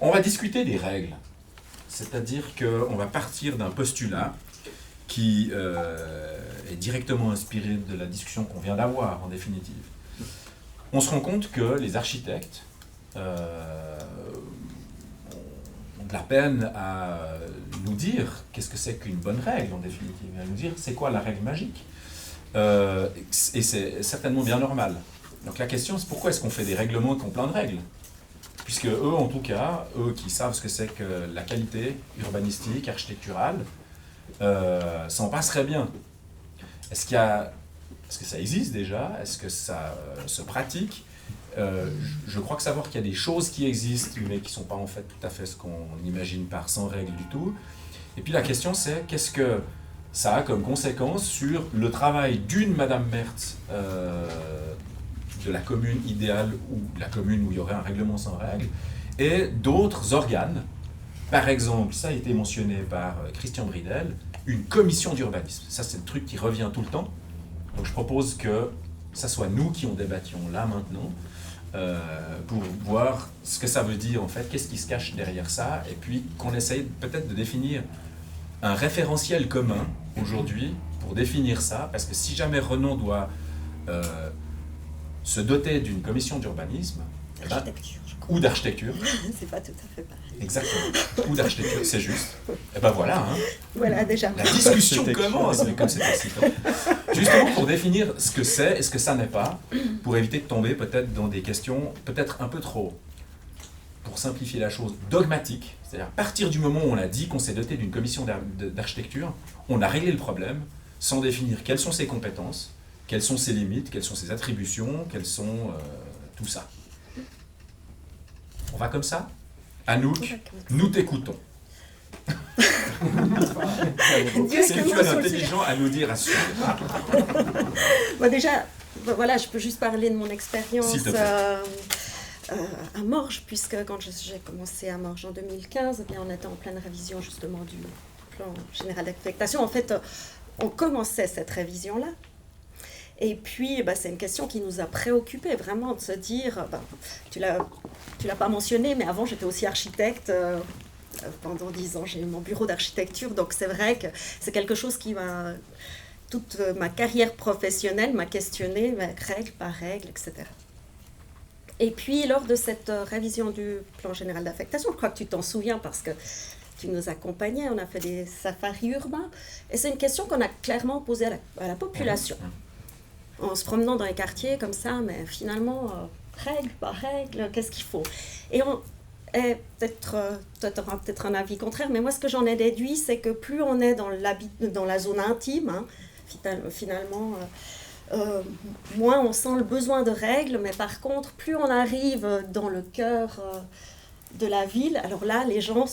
On va discuter des règles. C'est-à-dire qu'on va partir d'un postulat qui est directement inspiré de la discussion qu'on vient d'avoir, en définitive. On se rend compte que les architectes ont de la peine à nous dire qu'est-ce que c'est qu'une bonne règle, en définitive, à nous dire c'est quoi la règle magique. Et c'est certainement bien normal. Donc la question, c'est pourquoi est-ce qu'on fait des règlements qui ont plein de règles ? Puisque eux, en tout cas, eux qui savent ce que c'est que la qualité urbanistique, architecturale, s'en passerait bien. Est-ce que ça existe déjà ? Est-ce que ça se pratique ? Je crois que savoir qu'il y a des choses qui existent, mais qui ne sont pas en fait tout à fait ce qu'on imagine par sans règles du tout. Et puis la question c'est, qu'est-ce que ça a comme conséquence sur le travail d'une Madame Mertz de la commune idéale ou la commune où il y aurait un règlement sans règles, et d'autres organes. Par exemple, ça a été mentionné par Christian Bridel, une commission d'urbanisme. Ça, c'est le truc qui revient tout le temps. Donc je propose que ça soit nous qui en débattions là, maintenant, pour voir ce que ça veut dire, en fait, qu'est-ce qui se cache derrière ça, et puis qu'on essaye peut-être de définir un référentiel commun, aujourd'hui, pour définir ça, parce que si jamais Renan doit se doter d'une commission d'urbanisme, ou d'architecture. C'est pas tout à fait pareil. Exactement. Ou d'architecture, c'est juste. Et ben voilà. Hein. Voilà, déjà. La discussion commence, mais comme c'est excitant. Justement pour définir ce que c'est et ce que ça n'est pas, pour éviter de tomber peut-être dans des questions peut-être un peu trop, pour simplifier la chose, dogmatiques. C'est-à-dire, à partir du moment où on a dit qu'on s'est doté d'une commission d'architecture, on a réglé le problème sans définir quelles sont ses compétences, quelles sont ses limites, quelles sont ses attributions, quelles sont tout ça. On va comme ça ? Anouk, nous t'écoutons. C'est tu es intelligent à nous dire à suivre. Bon, déjà, voilà, je peux juste parler de mon expérience à Morges, puisque quand j'ai commencé à Morges en 2015, eh bien, on était en pleine révision justement du plan général d'affectation. En fait, on commençait cette révision-là. Et puis, c'est une question qui nous a préoccupés, vraiment, de se dire, tu l'as pas mentionné, mais avant, j'étais aussi architecte. Pendant 10 ans, j'ai eu mon bureau d'architecture, donc c'est vrai que c'est quelque chose qui toute ma carrière professionnelle m'a questionné, règle par règle, etc. Et puis, lors de cette révision du plan général d'affectation, je crois que tu t'en souviens parce que tu nous accompagnais, on a fait des safaris urbains, et c'est une question qu'on a clairement posée à la population. En se promenant dans les quartiers comme ça, mais finalement, règle par règle, qu'est-ce qu'il faut ? Et toi, tu auras peut-être un avis contraire, mais moi, ce que j'en ai déduit, c'est que plus on est dans la zone intime, hein, finalement, moins on sent le besoin de règles, mais par contre, plus on arrive dans le cœur de la ville, alors là, les gens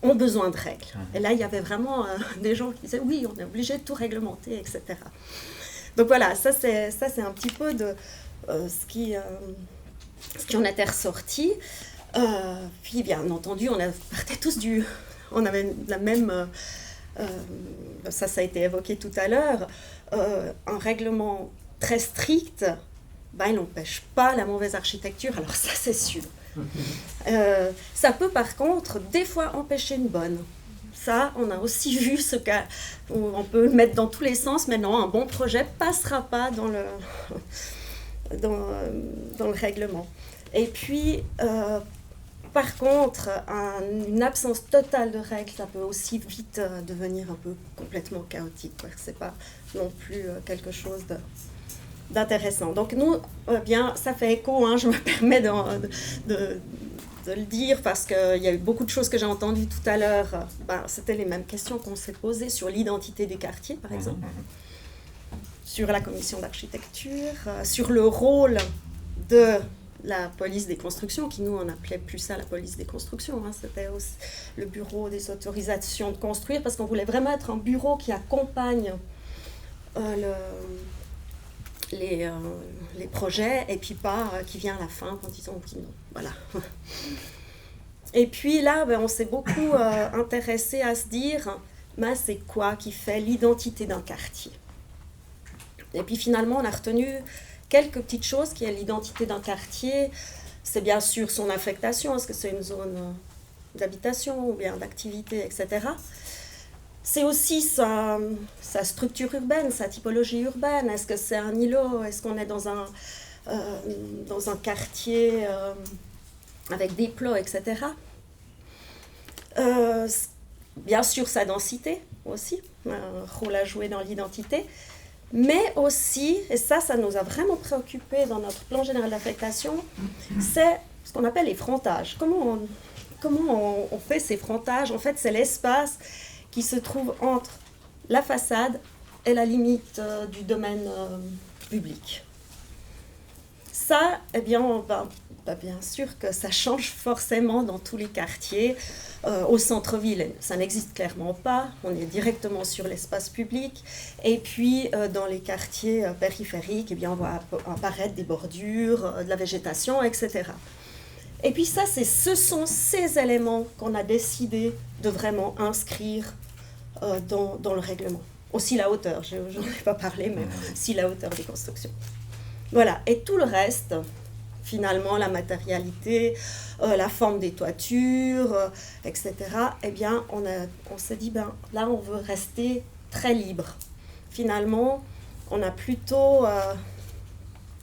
ont besoin de règles. Et là, il y avait vraiment des gens qui disaient, oui, on est obligé de tout réglementer, etc. Donc voilà, ça c'est un petit peu de ce qui en était ressorti. Puis bien entendu, on avait la même, ça a été évoqué tout à l'heure, un règlement très strict, il n'empêche pas la mauvaise architecture, alors ça c'est sûr. Ça peut par contre des fois empêcher une bonne. Ça, on a aussi vu ce cas où on peut le mettre dans tous les sens, mais non, un bon projet ne passera pas dans le règlement. Et puis, par contre, une absence totale de règles, ça peut aussi vite devenir un peu complètement chaotique. Ce n'est pas non plus quelque chose d'intéressant. Donc nous, bien, ça fait écho, hein, je me permets de le dire parce qu'il y a eu beaucoup de choses que j'ai entendues tout à l'heure. C'était les mêmes questions qu'on s'est posées sur l'identité des quartiers, par exemple, sur la commission d'architecture, sur le rôle de la police des constructions, qui nous on appelait plus ça la police des constructions, hein. C'était aussi le bureau des autorisations de construire, parce qu'on voulait vraiment être un bureau qui accompagne les projets, et puis pas qui vient à la fin en disant non. Voilà. Et puis là, on s'est beaucoup intéressé à se dire, c'est quoi qui fait l'identité d'un quartier ? Et puis finalement, on a retenu quelques petites choses qui est l'identité d'un quartier. c'est bien sûr son affectation, est-ce que c'est une zone d'habitation ou bien d'activité, etc. C'est aussi sa structure urbaine, sa typologie urbaine. Est-ce que c'est un îlot? Est-ce qu'on est dans un quartier avec des plots, etc. Bien sûr, sa densité aussi, un rôle à jouer dans l'identité. Mais aussi, et ça nous a vraiment préoccupés dans notre plan général d'affectation, c'est ce qu'on appelle les frontages. Comment on fait ces frontages? En fait, c'est l'espace qui se trouve entre la façade et la limite du domaine public. Ça, eh bien, bien sûr que ça change forcément dans tous les quartiers. Au centre-ville, ça n'existe clairement pas. On est directement sur l'espace public. Et puis, dans les quartiers périphériques, eh bien, on voit apparaître des bordures, de la végétation, etc. Et puis ça, ce sont ces éléments qu'on a décidé de vraiment inscrire dans le règlement. Aussi la hauteur, je n'en ai pas parlé, mais aussi la hauteur des constructions. Voilà, et tout le reste, finalement, la matérialité, la forme des toitures, etc., eh bien, on s'est dit, là, on veut rester très libre. Finalement, on a plutôt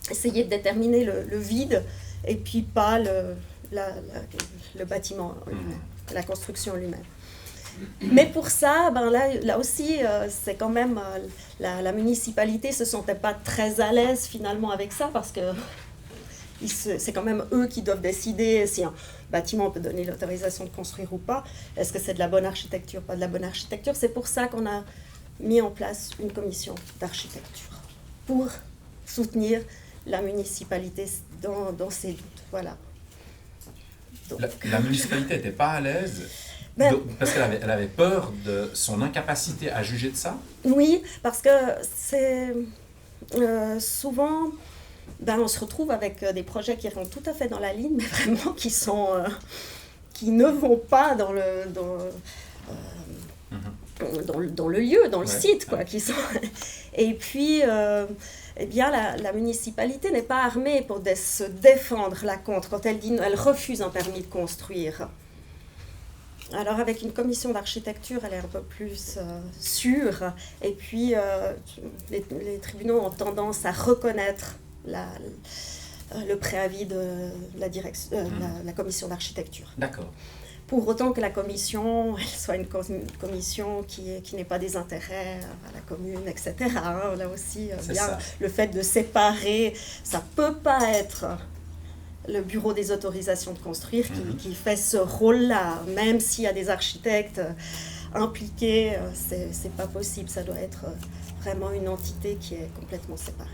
essayé de déterminer le vide et puis pas le bâtiment, la construction lui-même. Mais pour ça, là aussi, c'est quand même, la municipalité ne se sentait pas très à l'aise finalement avec ça, parce que c'est quand même eux qui doivent décider si un bâtiment peut donner l'autorisation de construire ou pas. Est-ce que c'est de la bonne architecture, pas de la bonne architecture? C'est pour ça qu'on a mis en place une commission d'architecture, pour soutenir la municipalité dans ses doutes. Voilà. Donc. La municipalité n'était pas à l'aise parce qu'elle avait peur de son incapacité à juger de ça? Oui, parce que c'est souvent, on se retrouve avec des projets qui rentrent tout à fait dans la ligne, mais vraiment qui ne vont pas dans le lieu, dans le site, quoi, qui sont. Et puis, eh bien, la municipalité n'est pas armée pour se défendre là contre. Quand elle refuse un permis de construire. Alors, avec une commission d'architecture, elle est un peu plus sûre. Et puis, les tribunaux ont tendance à reconnaître le préavis de la commission d'architecture. D'accord. Pour autant que la commission soit une commission qui n'ait pas des intérêts à la commune, etc. Là aussi, le fait de séparer, ça ne peut pas être le bureau des autorisations de construire qui fait ce rôle-là. Même s'il y a des architectes impliqués, c'est pas possible. Ça doit être vraiment une entité qui est complètement séparée.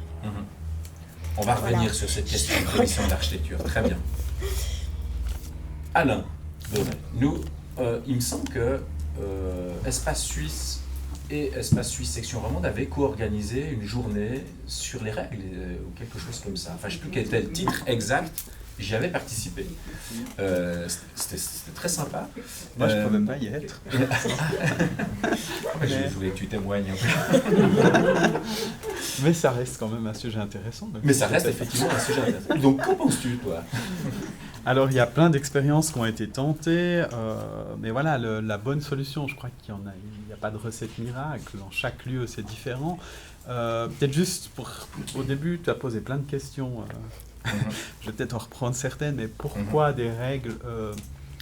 On va revenir sur cette question de commission d'architecture. Très bien. Alain, nous, il me semble que Espace Suisse et Espace Suisse Section Romande avaient co-organisé une journée sur les règles ou quelque chose comme ça. Enfin, je ne sais plus quel était le titre exact. J'y avais participé. C'était très sympa. Moi, je ne peux même pas y être. Je voulais que tu témoignes un peu. Mais ça reste quand même un sujet intéressant. Mais ça reste effectivement un sujet intéressant. Donc, qu'en penses-tu, toi? Alors, il y a plein d'expériences qui ont été tentées, mais voilà, la bonne solution, je crois qu'il n'y a pas de recette miracle. Dans chaque lieu, c'est différent. Peut-être juste, au début, tu as posé plein de questions. Je vais peut-être en reprendre certaines, mais pourquoi des règles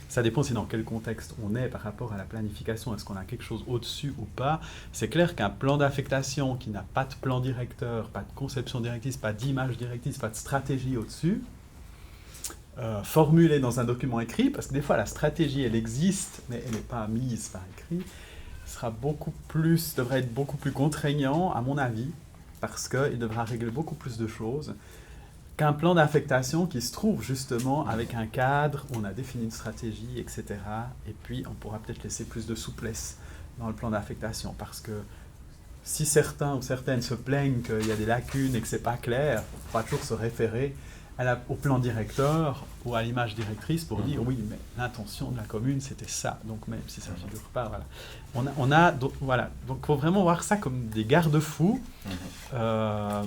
ça dépend aussi dans quel contexte on est par rapport à la planification. Est-ce qu'on a quelque chose au-dessus ou pas? C'est clair qu'un plan d'affectation qui n'a pas de plan directeur, pas de conception directrice, pas d'image directrice, pas de stratégie au-dessus, formulée dans un document écrit, parce que des fois la stratégie elle existe, mais elle n'est pas mise par écrit, devrait être beaucoup plus contraignant, à mon avis, parce qu'il devra régler beaucoup plus de choses qu'un plan d'affectation qui se trouve justement avec un cadre, on a défini une stratégie, etc. Et puis on pourra peut-être laisser plus de souplesse dans le plan d'affectation, parce que si certains ou certaines se plaignent qu'il y a des lacunes et que c'est pas clair, il faudra toujours se référer au plan directeur ou à l'image directrice pour dire oui, mais l'intention de la commune, c'était ça. Donc même si ça ne figure pas, voilà. Donc il faut vraiment voir ça comme des garde-fous,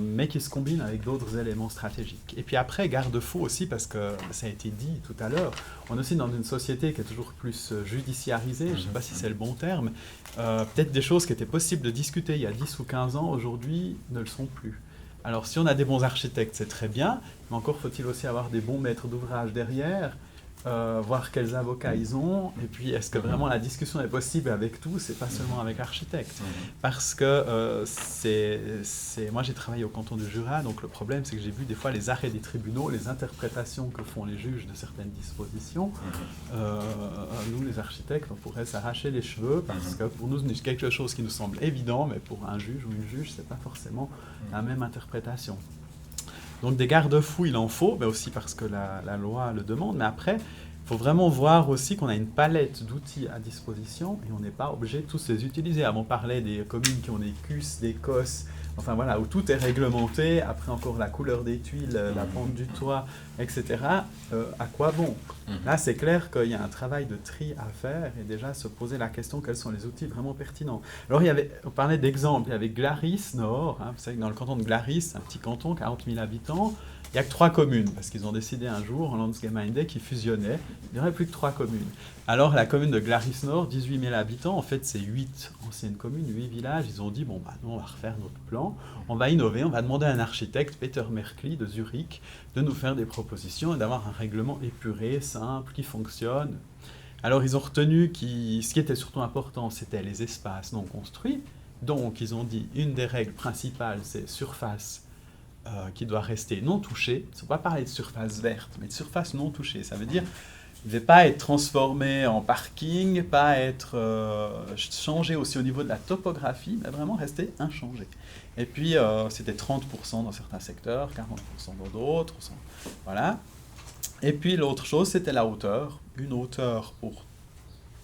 mais qui se combinent avec d'autres éléments stratégiques. Et puis après, garde-fous aussi, parce que ça a été dit tout à l'heure, on est aussi dans une société qui est toujours plus judiciarisée, je ne sais pas si c'est le bon terme, peut-être des choses qui étaient possibles de discuter il y a 10 ou 15 ans, aujourd'hui, ne le sont plus. Alors, si on a des bons architectes, c'est très bien, mais encore faut-il aussi avoir des bons maîtres d'ouvrage derrière, voir quels avocats ils ont, et puis est-ce que vraiment la discussion est possible avec tous et pas seulement avec l'architecte. Parce que moi j'ai travaillé au canton du Jura, donc le problème c'est que j'ai vu des fois les arrêts des tribunaux, les interprétations que font les juges de certaines dispositions. Nous les architectes, on pourrait s'arracher les cheveux, parce que pour nous c'est quelque chose qui nous semble évident, mais pour un juge ou une juge, c'est pas forcément la même interprétation. Donc des garde-fous, il en faut, mais aussi parce que la loi le demande. Mais après, il faut vraiment voir aussi qu'on a une palette d'outils à disposition et on n'est pas obligé de tous les utiliser. Avant, on parlait des communes qui ont des CUS, des COS, enfin voilà, où tout est réglementé. Après encore la couleur des tuiles, la pente du toit, etc. À quoi bon ? Là, c'est clair qu'il y a un travail de tri à faire et déjà se poser la question quels sont les outils vraiment pertinents. Alors, on parlait d'exemples. Il y avait Glaris Nord. Vous savez que dans le canton de Glaris, un petit canton, 40 000 habitants, il n'y a que 3 communes, parce qu'ils ont décidé un jour, en Landsgemeinde, qu'ils fusionnaient. Il n'y aurait plus que 3 communes. Alors, la commune de Glaris Nord, 18 000 habitants, en fait, c'est 8 anciennes communes, 8 villages. Ils ont dit, bon, nous, on va refaire notre plan, on va innover, on va demander à un architecte, Peter Merkli, de Zurich, de nous faire des propositions et d'avoir un règlement épuré, simple, qui fonctionne. Alors, ils ont retenu ce qui était surtout important, c'était les espaces non construits. Donc, ils ont dit, une des règles principales, c'est surface qui doit rester non touchée. Il ne faut pas parler de surface verte, mais de surface non touchée. Ça veut dire qu'il ne va pas être transformé en parking, pas être changé aussi au niveau de la topographie, mais vraiment rester inchangé. Et puis, c'était 30% dans certains secteurs, 40% dans d'autres. Voilà. Et puis, l'autre chose, c'était la hauteur. Une hauteur pour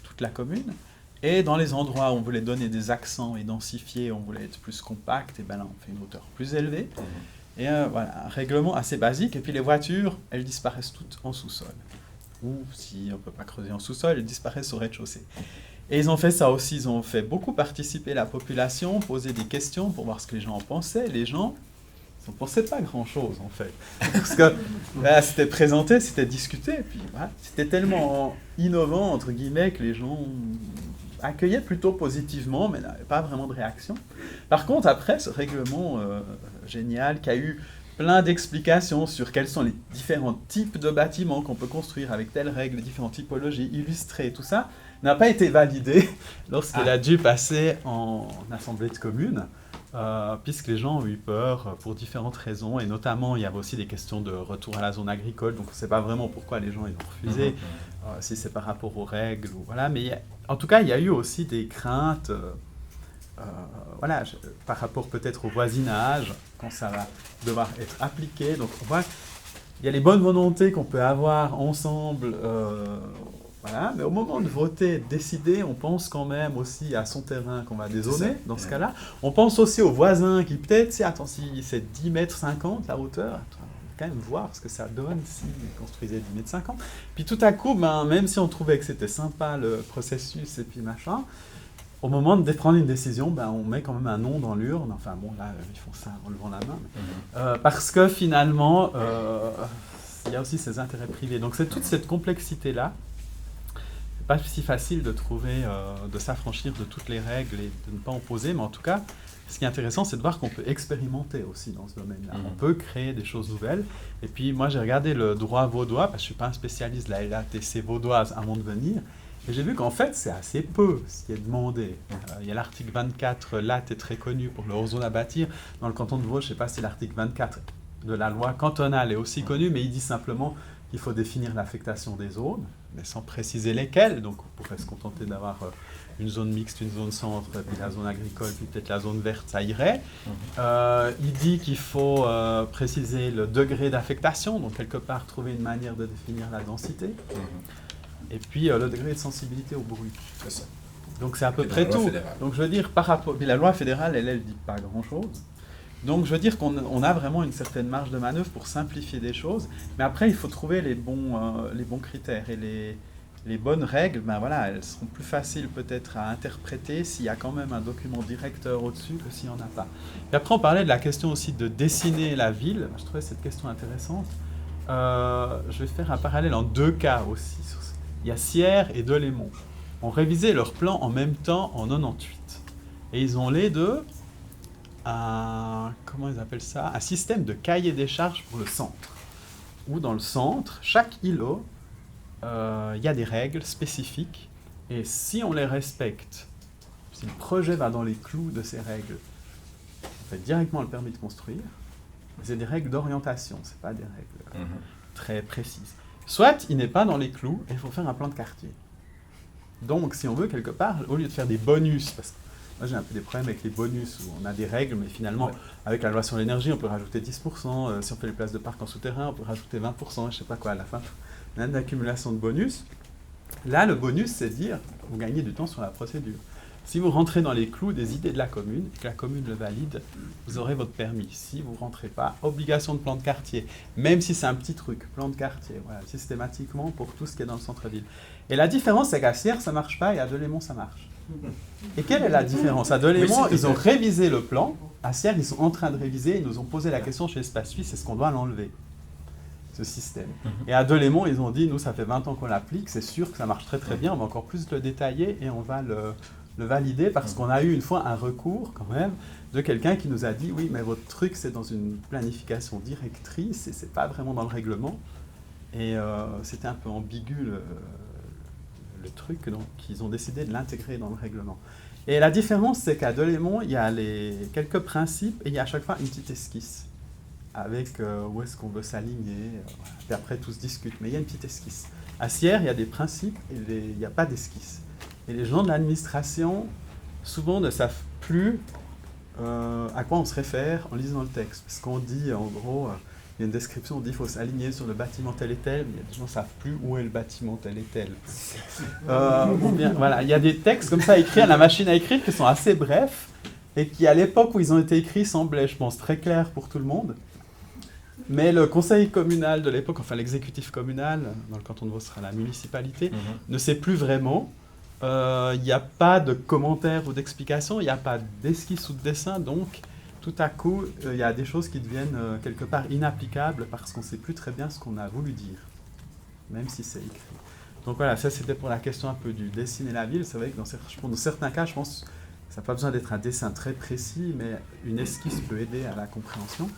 toute la commune. Et dans les endroits où on voulait donner des accents et densifier, on voulait être plus compact, et bien là, on fait une hauteur plus élevée. Et voilà, un règlement assez basique. Et puis les voitures, elles disparaissent toutes en sous-sol. Ou si on ne peut pas creuser en sous-sol, elles disparaissent au rez-de-chaussée. Et ils ont fait ça aussi, ils ont fait beaucoup participer la population, poser des questions pour voir ce que les gens en pensaient. Les gens ne pensaient pas grand-chose en fait. Parce que là, c'était présenté, c'était discuté. Et puis voilà, c'était tellement innovant, entre guillemets, que les gens accueillaient plutôt positivement, mais n'avaient pas vraiment de réaction. Par contre, après ce règlement génial, qui a eu plein d'explications sur quels sont les différents types de bâtiments qu'on peut construire avec telles règles, différentes typologies, illustrées, tout ça, n'a pas été validé lorsqu'il a dû passer en assemblée de communes, puisque les gens ont eu peur pour différentes raisons, et notamment il y avait aussi des questions de retour à la zone agricole, donc on ne sait pas vraiment pourquoi les gens ils ont refusé, si c'est par rapport aux règles, ou, voilà, mais en tout cas il y a eu aussi des craintes par rapport peut-être au voisinage, quand ça va devoir être appliqué. Donc on voit qu'il y a les bonnes volontés qu'on peut avoir ensemble, voilà, mais au moment de voter, de décider, on pense quand même aussi à son terrain qu'on va dézoner, dans ce cas-là. On pense aussi aux voisins qui peut-être, si c'est 10 mètres 50 la hauteur, on va quand même voir ce que ça donne s'ils construisaient 10 mètres 50. Puis tout à coup, même si on trouvait que c'était sympa le processus et puis machin, au moment de prendre une décision, on met quand même un nom dans l'urne. Enfin bon, là, ils font ça en levant la main. Parce que finalement, il y a aussi ces intérêts privés. Donc c'est toute cette complexité-là. C'est pas si facile de trouver, de s'affranchir de toutes les règles et de ne pas en poser. Mais en tout cas, ce qui est intéressant, c'est de voir qu'on peut expérimenter aussi dans ce domaine-là. On peut créer des choses nouvelles. Et puis moi, j'ai regardé le droit vaudois, parce que je ne suis pas un spécialiste de la LATC vaudoise avant de venir. Et j'ai vu qu'en fait, c'est assez peu ce qui est demandé. Il y a l'article 24, LAT est très connu pour le hors-zone à bâtir. Dans le canton de Vaud, je ne sais pas si l'article 24 de la loi cantonale est aussi connu, mais il dit simplement qu'il faut définir l'affectation des zones, mais sans préciser lesquelles. Donc on pourrait se contenter d'avoir une zone mixte, une zone centre, puis la zone agricole, puis peut-être la zone verte, ça irait. Il dit qu'il faut préciser le degré d'affectation, donc quelque part trouver une manière de définir la densité. Et puis le degré de sensibilité au bruit. C'est ça. Donc c'est à peu près tout. Donc je veux dire, par rapport... Puis la loi fédérale, elle ne dit pas grand-chose. Donc, je veux dire qu'on a vraiment une certaine marge de manœuvre pour simplifier des choses, mais après, il faut trouver les bons critères et les bonnes règles. Ben voilà, elles seront plus faciles peut-être à interpréter s'il y a quand même un document directeur au-dessus que s'il n'y en a pas. Et après, on parlait de la question aussi de dessiner la ville. Je trouvais cette question intéressante. Je vais faire un parallèle en 2 cas aussi. Il y a Sierre et Delémont. On révisait leur plan en même temps en 98. Et ils ont les deux comment ils appellent ça, un système de cahier des charges pour le centre. Où dans le centre, chaque îlot, il y a des règles spécifiques. Et si on les respecte, si le projet va dans les clous de ces règles, on fait directement le permis de construire. C'est des règles d'orientation, ce pas des règles très précises. Soit il n'est pas dans les clous et il faut faire un plan de quartier. Donc, si on veut, quelque part, au lieu de faire des bonus, parce que moi j'ai un peu des problèmes avec les bonus où on a des règles, mais finalement, avec la loi sur l'énergie, on peut rajouter 10%. Si on fait les places de parc en souterrain, on peut rajouter 20%, je ne sais pas quoi à la fin. On a une accumulation de bonus. Là, le bonus, c'est de dire, vous gagnez du temps sur la procédure. Si vous rentrez dans les clous des idées de la commune, et que la commune le valide, vous aurez votre permis. Si vous ne rentrez pas, obligation de plan de quartier. Même si c'est un petit truc, plan de quartier, voilà, systématiquement pour tout ce qui est dans le centre-ville. Et la différence, c'est qu'à Sierre, ça ne marche pas, et à Delémont, ça marche. Et quelle est la différence? À Delémont, ils ont révisé le plan. À Sierre, ils sont en train de réviser. Ils nous ont posé la question chez Espace Suisse, est-ce qu'on doit l'enlever, ce système? Et à Delémont, ils ont dit, nous, ça fait 20 ans qu'on l'applique, c'est sûr que ça marche très très bien, on va encore plus le détailler et on va le valider parce qu'on a eu une fois un recours quand même de quelqu'un qui nous a dit oui mais votre truc c'est dans une planification directrice et c'est pas vraiment dans le règlement et c'était un peu ambigu le truc, donc ils ont décidé de l'intégrer dans le règlement. Et la différence c'est qu'à Delémont il y a quelques principes et il y a à chaque fois une petite esquisse avec où est-ce qu'on veut s'aligner, et après tout se discute, mais il y a une petite esquisse. À Sierre il y a des principes et il n'y a pas d'esquisse. Et les gens de l'administration, souvent, ne savent plus à quoi on se réfère en lisant le texte. Parce qu'on dit, en gros, il y a une description, on dit qu'il faut s'aligner sur le bâtiment tel et tel, mais des gens ne savent plus où est le bâtiment tel et tel. Voilà, il y a des textes comme ça écrits à la machine à écrire qui sont assez brefs, et qui, à l'époque où ils ont été écrits, semblaient, je pense, très clairs pour tout le monde. Mais le conseil communal de l'époque, enfin l'exécutif communal, dans le canton de Vaud sera la municipalité, ne sait plus vraiment. Il n'y a pas de commentaires ou d'explications, il n'y a pas d'esquisse ou de dessin, donc tout à coup, il y a des choses qui deviennent quelque part inapplicables parce qu'on ne sait plus très bien ce qu'on a voulu dire, même si c'est écrit. Donc voilà, ça c'était pour la question un peu du dessiner la ville. C'est vrai que dans certains cas, je pense que ça n'a pas besoin d'être un dessin très précis, mais une esquisse peut aider à la compréhension.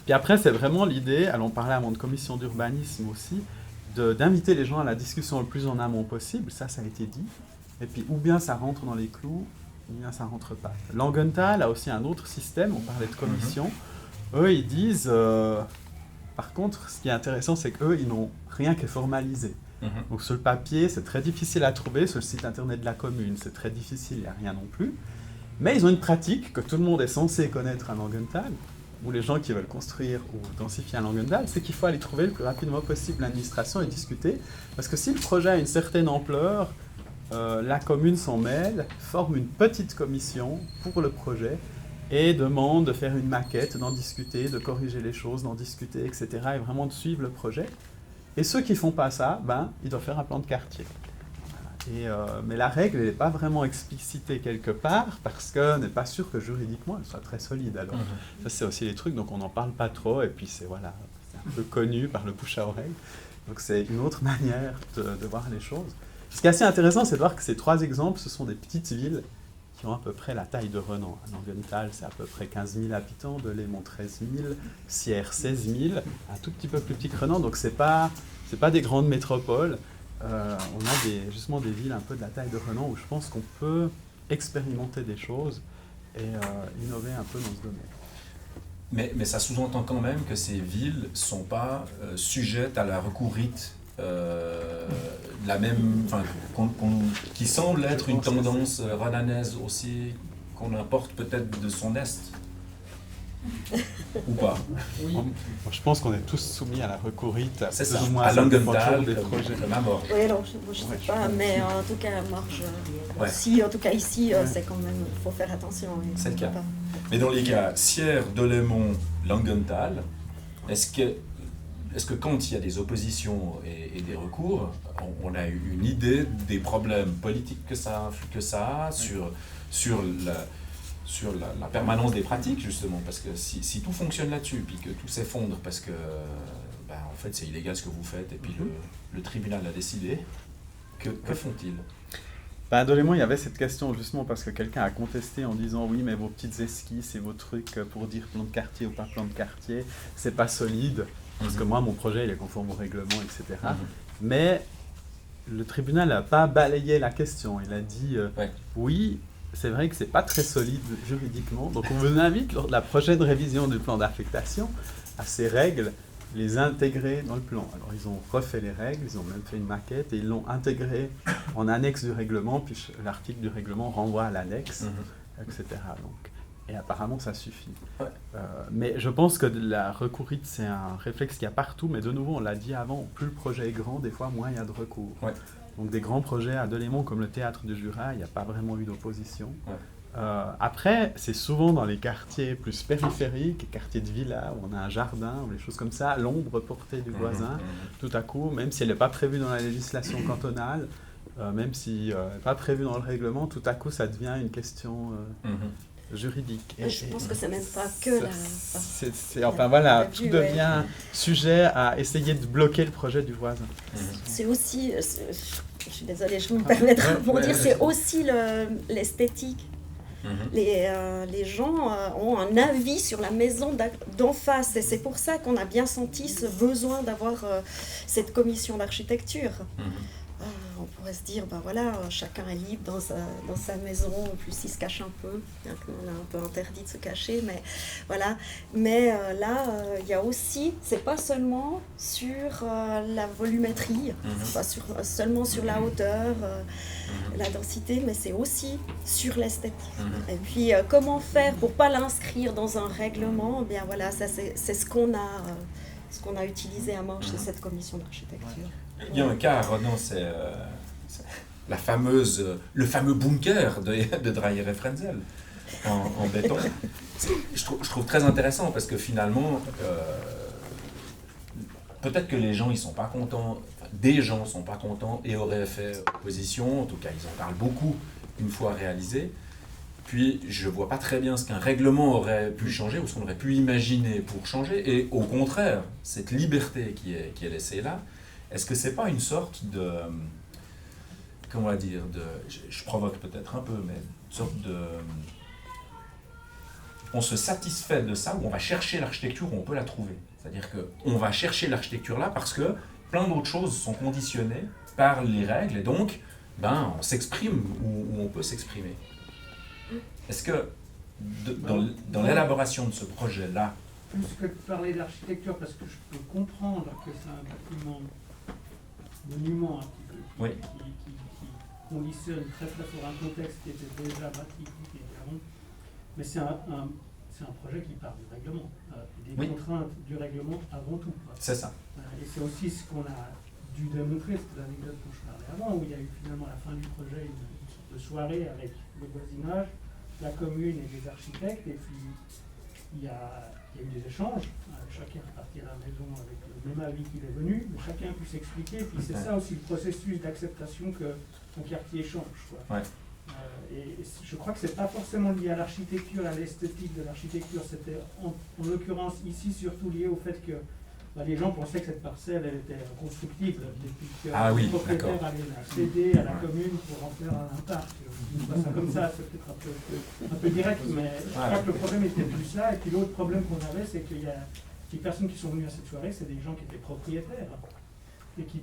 Puis après, c'est vraiment l'idée, alors on parlait à mon commission d'urbanisme aussi, d'inviter les gens à la discussion le plus en amont possible, ça a été dit, et puis ou bien ça rentre dans les clous, ou bien ça rentre pas. Langenthal a aussi un autre système, on parlait de commission, eux ils disent, par contre ce qui est intéressant c'est qu'eux ils n'ont rien qui est formalisé, donc sur le papier c'est très difficile à trouver, sur le site internet de la commune c'est très difficile, il n'y a rien non plus, mais ils ont une pratique que tout le monde est censé connaître à Langenthal, ou les gens qui veulent construire ou densifier un Langenthal, c'est qu'il faut aller trouver le plus rapidement possible l'administration et discuter. Parce que si le projet a une certaine ampleur, la commune s'en mêle, forme une petite commission pour le projet et demande de faire une maquette, d'en discuter, de corriger les choses, d'en discuter, etc. et vraiment de suivre le projet. Et ceux qui ne font pas ça, ils doivent faire un plan de quartier. Mais la règle n'est pas vraiment explicitée quelque part parce qu'on n'est pas sûr que juridiquement elle soit très solide. Alors, ça c'est aussi les trucs, donc on n'en parle pas trop et puis c'est un peu connu par le bouche à oreille. Donc c'est une autre manière de voir les choses. Ce qui est assez intéressant, c'est de voir que ces 3 exemples, ce sont des petites villes qui ont à peu près la taille de Renan. Langenthal, c'est à peu près 15 000 habitants, Delémont 13 000, Sierre 16 000, un tout petit peu plus petit que Renan, donc c'est pas des grandes métropoles. On a justement des villes un peu de la taille de Renan où je pense qu'on peut expérimenter des choses et innover un peu dans ce domaine. Mais ça sous-entend quand même que ces villes ne sont pas sujettes à la recourite la même, qui semble être une tendance renanaise aussi qu'on importe peut-être de son est. Ou pas? Oui. Moi, je pense qu'on est tous soumis à la recourite, c'est ça, à Langenthal, des projets. Comme à mort. Oui, alors moi je sais pas, mais en tout cas, Morges, si, en tout cas ici, c'est quand même, il faut faire attention. C'est le cas. Mais dans les cas Sierre, Delémont, Langenthal, est-ce que quand il y a des oppositions et des recours, on a eu une idée des problèmes politiques que ça a sur la permanence des pratiques, justement, parce que si tout fonctionne là-dessus, puis que tout s'effondre parce que en fait c'est illégal ce que vous faites, et puis le tribunal a décidé, que font-ils? À Delémont, il y avait cette question justement parce que quelqu'un a contesté en disant oui, mais vos petites esquisses et vos trucs pour dire plan de quartier ou pas plan de quartier, c'est pas solide, parce que moi, mon projet, il est conforme au règlement, etc. Mais le tribunal n'a pas balayé la question. Il a dit oui, c'est vrai que c'est pas très solide juridiquement, donc on vous invite lors de la prochaine révision du plan d'affectation à ces règles les intégrer dans le plan. Alors ils ont refait les règles, ils ont même fait une maquette et ils l'ont intégré en annexe du règlement, puis l'article du règlement renvoie à l'annexe, etc. Donc, et apparemment ça suffit. Mais je pense que la recourite c'est un réflexe qu'il y a partout, mais de nouveau on l'a dit avant, plus le projet est grand, des fois moins il y a de recours. Donc des grands projets à Delémont comme le théâtre du Jura, il n'y a pas vraiment eu d'opposition. Après, c'est souvent dans les quartiers plus périphériques, quartiers de villa, où on a un jardin, ou des choses comme ça, l'ombre portée du voisin, tout à coup, même si elle n'est pas prévue dans la législation cantonale, même si elle n'est pas prévue dans le règlement, tout à coup, ça devient une question juridique. Et je pense que c'est même pas que enfin voilà, tout devient sujet à essayer de bloquer le projet du voisin. C'est aussi, je suis désolée, je vais me permettre de rebondir, c'est aussi l'esthétique. Les gens ont un avis sur la maison d'en face et c'est pour ça qu'on a bien senti ce besoin d'avoir cette commission d'architecture. On pourrait se dire, chacun est libre dans sa maison, en plus il se cache un peu, on a un peu interdit de se cacher, mais voilà. Mais là, il y a aussi, c'est pas seulement sur la volumétrie, pas seulement sur la hauteur, la densité, mais c'est aussi sur l'esthétique. Et puis, comment faire pour pas l'inscrire dans un règlement? Eh bien voilà, ça c'est ce qu'on a utilisé à Morges, c'est cette commission d'architecture. Il y a un cas, Renan, c'est le fameux bunker de Dreyer et Frenzel en béton. Je trouve très intéressant parce que finalement, peut-être que les gens ils sont pas contents, des gens sont pas contents et auraient fait opposition, en tout cas ils en parlent beaucoup une fois réalisé. Puis je vois pas très bien ce qu'un règlement aurait pu changer ou ce qu'on aurait pu imaginer pour changer. Et au contraire, cette liberté qui est laissée là, est-ce que c'est pas une sorte de, comment on va dire, je provoque peut-être un peu, mais une sorte de, on se satisfait de ça, ou on va chercher l'architecture où on peut la trouver. C'est-à-dire qu'on va chercher l'architecture là parce que plein d'autres choses sont conditionnées par les règles et donc on s'exprime où on peut s'exprimer. Est-ce que dans l'élaboration de ce projet-là... Plus que de parler d'architecture, parce que je peux comprendre que c'est un bâtiment monument un petit peu, qui conditionne très très fort un contexte qui était déjà bâti, mais c'est un projet qui part du règlement, des contraintes du règlement avant tout. C'est ça. Et c'est aussi ce qu'on a dû démontrer, c'était l'anecdote dont je parlais avant, où il y a eu finalement à la fin du projet une sorte de soirée avec le voisinage, la commune et les architectes, et puis il y a eu des échanges, chacun est reparti à la maison avec le même avis qu'il est venu, mais chacun a pu s'expliquer, puis c'est ça aussi le processus d'acceptation qu'un quartier change. Et je crois que c'est pas forcément lié à l'architecture, à l'esthétique de l'architecture, c'était en l'occurrence ici surtout lié au fait que les gens pensaient que cette parcelle elle était constructible depuis que le propriétaire allait la céder à la commune pour en faire un parc. Ça comme ça, c'est peut-être un peu direct, mais je crois que le problème était plus ça. Et puis l'autre problème qu'on avait, c'est qu'il y a les personnes qui sont venues à cette soirée, c'est des gens qui étaient propriétaires et qui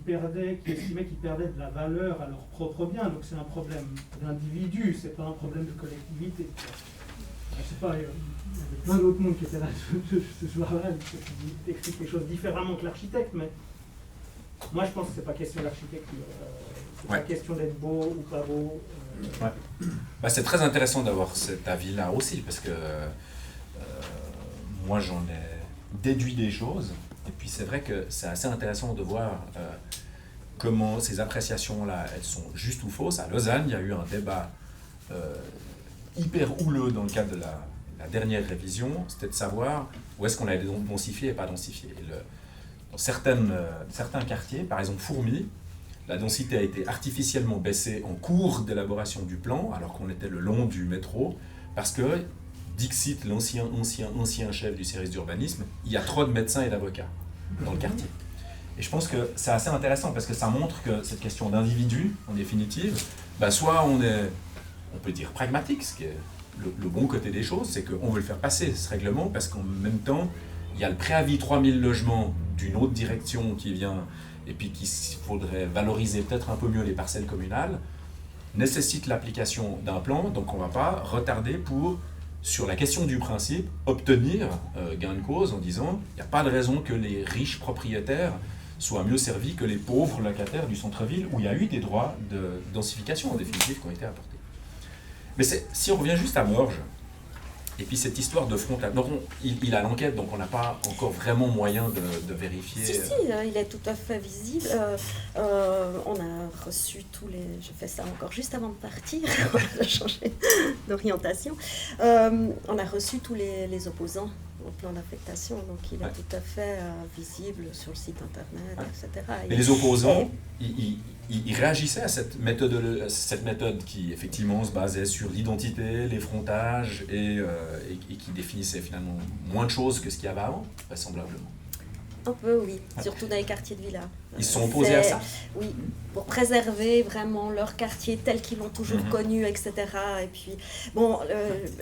estimaient qu'ils perdaient de la valeur à leur propre bien. Donc c'est un problème d'individu, c'est pas un problème de collectivité. Je sais pas, il y avait plein d'autres mondes qui étaient là ce soir-là, qui expliquent les choses différemment que l'architecte, mais moi je pense que c'est pas question d'architecture. C'est pas question d'être beau ou pas beau. C'est très intéressant d'avoir cet avis-là aussi, parce que moi j'en ai déduit des choses, et puis c'est vrai que c'est assez intéressant de voir comment ces appréciations-là, elles sont justes ou fausses. À Lausanne, il y a eu un débat hyper houleux dans le cadre de la dernière révision, c'était de savoir où est-ce qu'on allait densifier et pas densifier. Dans certains quartiers, par exemple Fourmi, la densité a été artificiellement baissée en cours d'élaboration du plan, alors qu'on était le long du métro, parce que, dixit l'ancien chef du service d'urbanisme, il y a trop de médecins et d'avocats dans le quartier. Et je pense que c'est assez intéressant, parce que ça montre que cette question d'individu, en définitive, soit on peut dire pragmatique, ce qui est le bon côté des choses, c'est qu'on veut le faire passer, ce règlement, parce qu'en même temps, il y a le préavis 3000 logements d'une autre direction qui vient, et puis qu'il faudrait valoriser peut-être un peu mieux les parcelles communales, nécessite l'application d'un plan, donc on ne va pas retarder pour, sur la question du principe, obtenir gain de cause en disant il n'y a pas de raison que les riches propriétaires soient mieux servis que les pauvres locataires du centre-ville, où il y a eu des droits de densification en définitive qui ont été apportés. Mais si on revient juste à Morges, et puis cette histoire de frontal, donc il a l'enquête, donc on n'a pas encore vraiment moyen de vérifier. Si, il est tout à fait visible. On a reçu tous les... Je fais ça encore juste avant de partir, de changer d'orientation. On a reçu tous les opposants au plan d'affectation, donc il est tout à fait visible sur le site internet, etc. Mais les opposants, ils réagissaient à cette méthode qui effectivement se basait sur l'identité, les frontages et qui définissait finalement moins de choses que ce qu'il y avait avant, vraisemblablement. Un peu, oui, surtout dans les quartiers de villas. Ils se sont opposés à ça. Oui, pour préserver vraiment leur quartier tel qu'ils l'ont toujours connu, etc. Et puis, bon,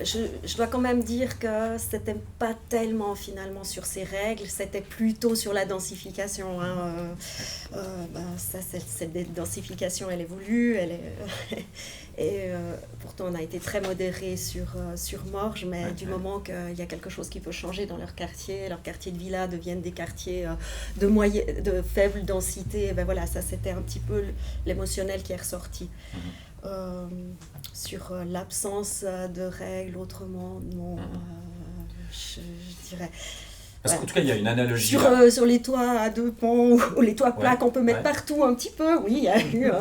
je dois quand même dire que c'était pas tellement finalement sur ces règles, c'était plutôt sur la densification. Cette densification, elle est voulue, pourtant on a été très modéré sur Morges, mais du moment qu'il y a quelque chose qui peut changer dans leur quartier de villa deviennent des quartiers de faible densité, voilà, ça c'était un petit peu l'émotionnel qui est ressorti. Sur l'absence de règles, autrement, non, je dirais... Parce qu'en tout cas, il y a une analogie. Sur les toits à deux pans ou les toits plats qu'on peut mettre partout un petit peu, oui, il y a eu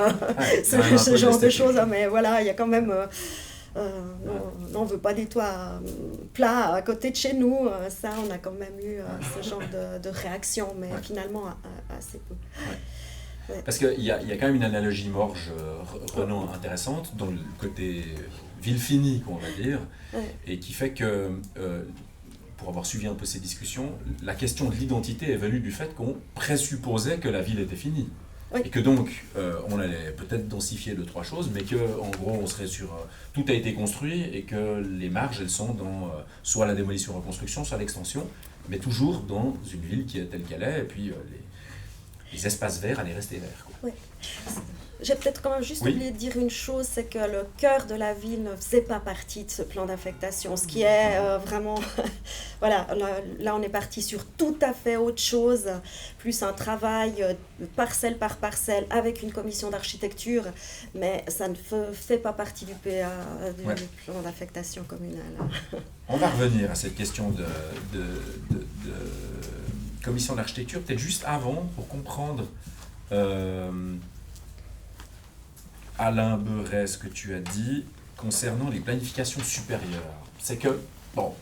ce genre de choses, mais voilà, il y a quand même... on ne veut pas des toits plats à côté de chez nous, ça, on a quand même eu ce genre de réaction, mais finalement assez peu. Ouais. Parce qu'il y a quand même une analogie Morges-Renan intéressante, dans le côté ville finie, on va dire, et qui fait que... pour avoir suivi un peu ces discussions, la question de l'identité est venue du fait qu'on présupposait que la ville était finie. Oui. Et que donc, on allait peut-être densifier 2-3 choses, mais qu'en gros, on serait sur... tout a été construit et que les marges, elles sont dans soit la démolition-reconstruction, soit l'extension, mais toujours dans une ville qui est telle qu'elle est, et puis les espaces verts allaient rester verts. Oui. J'ai peut-être quand même juste oublié de dire une chose, c'est que le cœur de la ville ne faisait pas partie de ce plan d'affectation, ce qui est vraiment... voilà, là on est parti sur tout à fait autre chose, plus un travail parcelle par parcelle avec une commission d'architecture, mais ça ne fait pas partie du PA, du plan d'affectation communale. On va revenir à cette question de commission d'architecture, peut-être juste avant, pour comprendre... Alain Beuret, ce que tu as dit concernant les planifications supérieures. C'est que, bon,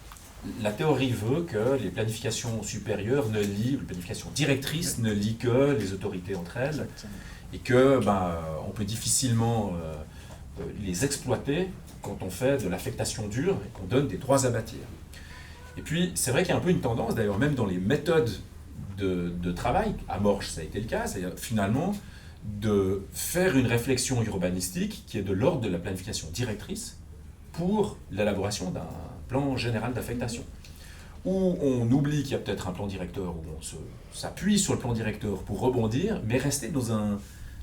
la théorie veut que les planifications supérieures les planifications directrices ne lient que les autorités entre elles et que on peut difficilement les exploiter quand on fait de l'affectation dure et qu'on donne des droits à bâtir. Et puis, c'est vrai qu'il y a un peu une tendance, d'ailleurs, même dans les méthodes de travail, à Morges, ça a été le cas, c'est-à-dire finalement de faire une réflexion urbanistique qui est de l'ordre de la planification directrice pour l'élaboration d'un plan général d'affectation. Où on oublie qu'il y a peut-être un plan directeur, où on s'appuie sur le plan directeur pour rebondir, mais rester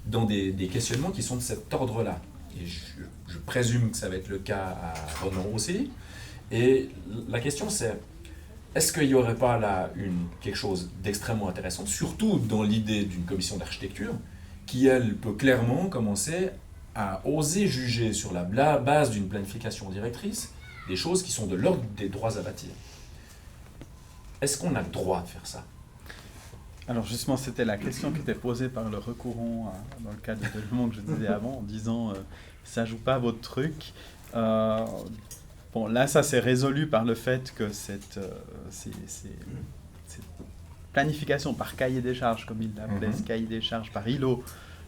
dans des questionnements qui sont de cet ordre-là. Et je présume que ça va être le cas à Renan aussi. Et la question c'est, est-ce qu'il n'y aurait pas là quelque chose d'extrêmement intéressant, surtout dans l'idée d'une commission d'architecture, qui, elle, peut clairement commencer à oser juger sur la base d'une planification directrice des choses qui sont de l'ordre des droits à bâtir. Est-ce qu'on a le droit de faire ça? Alors justement, c'était la question qui était posée par le recourant dans le cadre de l'élément que je disais avant, en disant ça joue pas votre truc. Bon, là, ça s'est résolu par le fait que cette planification par cahier des charges, comme il l'appelait, ce cahier des charges par îlot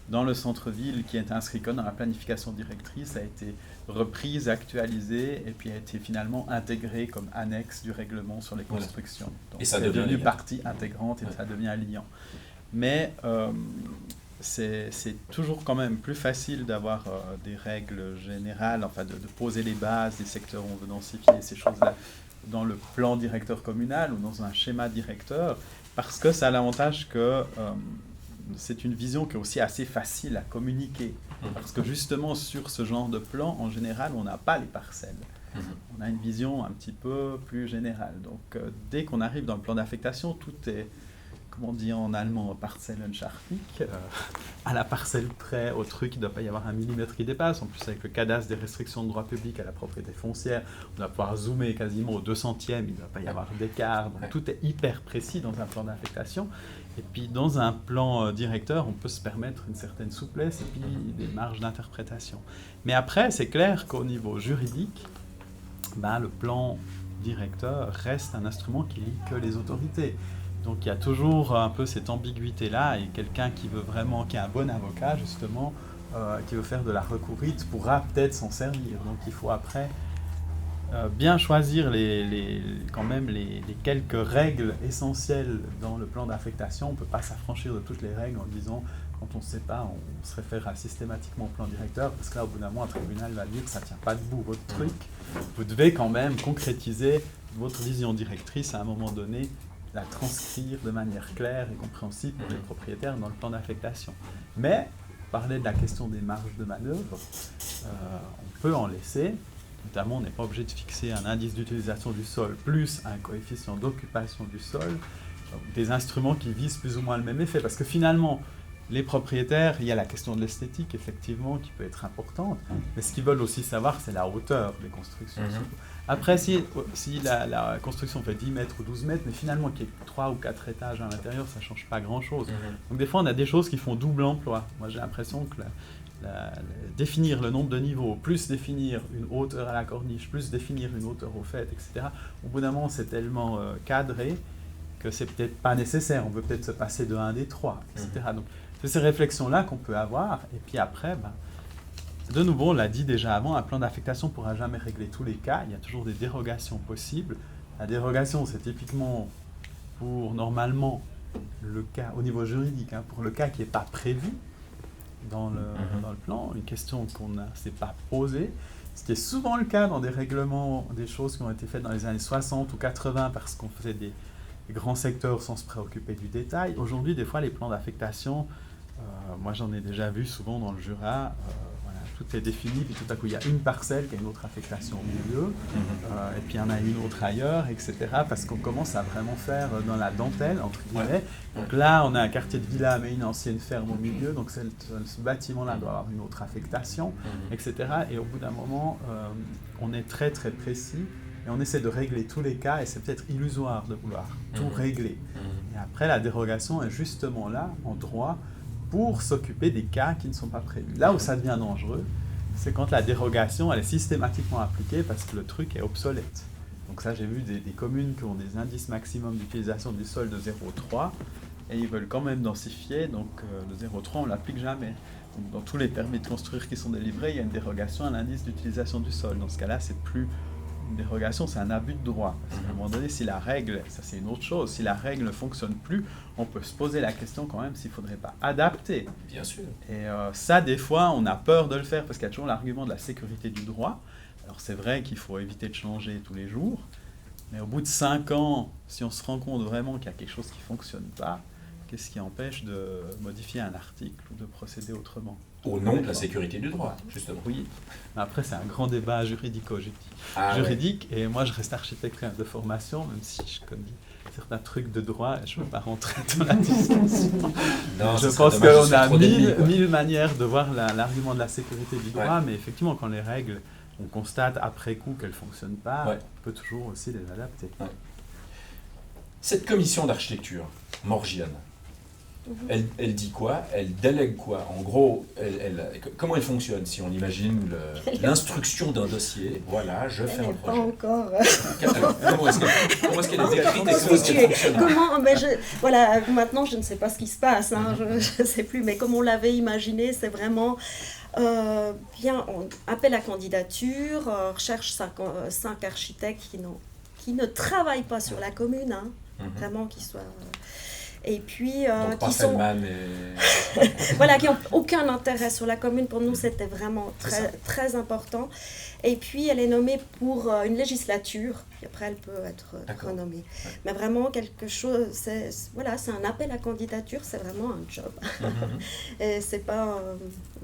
dans le centre-ville, qui est inscrit comme dans la planification directrice, a été reprise, actualisée, et puis a été finalement intégrée comme annexe du règlement sur les constructions. Donc, et ça devient devient partie intégrante et ça devient liant. Mais c'est toujours quand même plus facile d'avoir des règles générales, enfin de poser les bases des secteurs où on veut densifier ces choses-là dans le plan directeur communal ou dans un schéma directeur, parce que ça a l'avantage que c'est une vision qui est aussi assez facile à communiquer. Parce que justement, sur ce genre de plan, en général, on n'a pas les parcelles. On a une vision un petit peu plus générale. Donc, dès qu'on arrive dans le plan d'affectation, tout est, comment on dit en allemand, parzellenschartig, à la parcelle près, au truc, il ne doit pas y avoir un millimètre qui dépasse. En plus, avec le cadastre des restrictions de droit public à la propriété foncière, on va pouvoir zoomer quasiment au 200e, il ne doit pas y avoir d'écart. Donc, tout est hyper précis dans un plan d'affectation. Et puis, dans un plan directeur, on peut se permettre une certaine souplesse et puis des marges d'interprétation. Mais après, c'est clair qu'au niveau juridique, le plan directeur reste un instrument qui lie que les autorités. Donc il y a toujours un peu cette ambiguïté-là, et quelqu'un qui veut vraiment, qui est un bon avocat justement, qui veut faire de la recourite pourra peut-être s'en servir. Donc il faut après bien choisir quand même les quelques règles essentielles dans le plan d'affectation. On ne peut pas s'affranchir de toutes les règles en disant, quand on ne sait pas, on se référera systématiquement au plan directeur, parce que là au bout d'un moment un tribunal va dire que ça ne tient pas debout votre truc. Vous devez quand même concrétiser votre vision directrice à un moment donné, la transcrire de manière claire et compréhensible pour les propriétaires dans le plan d'affectation. Mais, parler de la question des marges de manœuvre, on peut en laisser. Notamment, on n'est pas obligé de fixer un indice d'utilisation du sol plus un coefficient d'occupation du sol, des instruments qui visent plus ou moins le même effet. Parce que finalement, les propriétaires, il y a la question de l'esthétique, effectivement, qui peut être importante, mais ce qu'ils veulent aussi savoir, c'est la hauteur des constructions. Après, si la construction fait 10 mètres ou 12 mètres, mais finalement qu'il y ait 3 ou 4 étages à l'intérieur, ça ne change pas grand-chose. Donc des fois, on a des choses qui font double emploi. Moi, j'ai l'impression que définir le nombre de niveaux, plus définir une hauteur à la corniche, plus définir une hauteur au fait, etc., au bout d'un moment, c'est tellement cadré que c'est peut-être pas nécessaire. On peut peut-être se passer de un des trois, etc. Donc, c'est ces réflexions-là qu'on peut avoir. Et puis après, de nouveau, on l'a dit déjà avant, un plan d'affectation ne pourra jamais régler tous les cas. Il y a toujours des dérogations possibles. La dérogation, c'est typiquement pour, normalement, le cas, au niveau juridique, pour le cas qui n'est pas prévu dans le plan, une question qu'on ne s'est pas posée, ce qui est souvent le cas dans des règlements, des choses qui ont été faites dans les années 60 ou 80 parce qu'on faisait des grands secteurs sans se préoccuper du détail. Aujourd'hui, des fois, les plans d'affectation, moi j'en ai déjà vu souvent dans le Jura, tout est défini, puis tout à coup il y a une parcelle qui a une autre affectation au milieu, et puis il y en a une autre ailleurs, etc. Parce qu'on commence à vraiment faire dans la dentelle, entre guillemets. Donc là, on a un quartier de villa, mais une ancienne ferme au milieu, donc ce bâtiment-là doit avoir une autre affectation, etc. Et au bout d'un moment, on est très très précis, et on essaie de régler tous les cas, et c'est peut-être illusoire de vouloir tout régler. Et après, la dérogation est justement là, en droit, pour s'occuper des cas qui ne sont pas prévus. Là où ça devient dangereux, c'est quand la dérogation elle est systématiquement appliquée parce que le truc est obsolète. Donc ça, j'ai vu des communes qui ont des indices maximum d'utilisation du sol de 0,3 et ils veulent quand même densifier, donc le 0,3 on ne l'applique jamais. Donc, dans tous les permis de construire qui sont délivrés, il y a une dérogation à l'indice d'utilisation du sol. Dans ce cas-là, c'est plus une dérogation, c'est un abus de droit. Parce qu'à un moment donné, si la règle, ça c'est une autre chose, si la règle ne fonctionne plus, on peut se poser la question quand même s'il ne faudrait pas adapter. Bien sûr. Et ça, des fois, on a peur de le faire parce qu'il y a toujours l'argument de la sécurité du droit. Alors c'est vrai qu'il faut éviter de changer tous les jours, mais au bout de 5 ans, si on se rend compte vraiment qu'il y a quelque chose qui ne fonctionne pas, qu'est-ce qui empêche de modifier un article ou de procéder autrement ? Au nom de la sécurité du droit, justement. Oui, mais après c'est un grand débat juridique, et moi je reste architecte de formation, même si je connais certains trucs de droit, je ne veux pas rentrer dans la discussion. Non, je pense qu'on a mille manières de voir l'argument de la sécurité du droit, mais effectivement quand les règles, on constate après coup qu'elles ne fonctionnent pas, on peut toujours aussi les adapter. Cette commission d'architecture morgienne, elle dit quoi? Elle délègue quoi? En gros, comment elle fonctionne? Si on imagine l'instruction d'un dossier, voilà, je fais un projet. Pas encore. Alors, comment est-ce qu'elle est écrite et comment est-ce qu'elle fonctionne? Voilà, maintenant je ne sais pas ce qui se passe, hein, je ne sais plus, mais comme on l'avait imaginé, c'est vraiment bien, on appelle à candidature, recherche 5 architectes qui ne travaillent pas sur la commune, hein, vraiment qui soient... et puis qui sont voilà, qui n'ont aucun intérêt sur la commune. Pour nous, c'était vraiment très important. Et puis, elle est nommée pour une législature. Puis après, elle peut être renommée. Ouais. Mais vraiment, quelque chose... c'est un appel à candidature. C'est vraiment un job. Et c'est pas...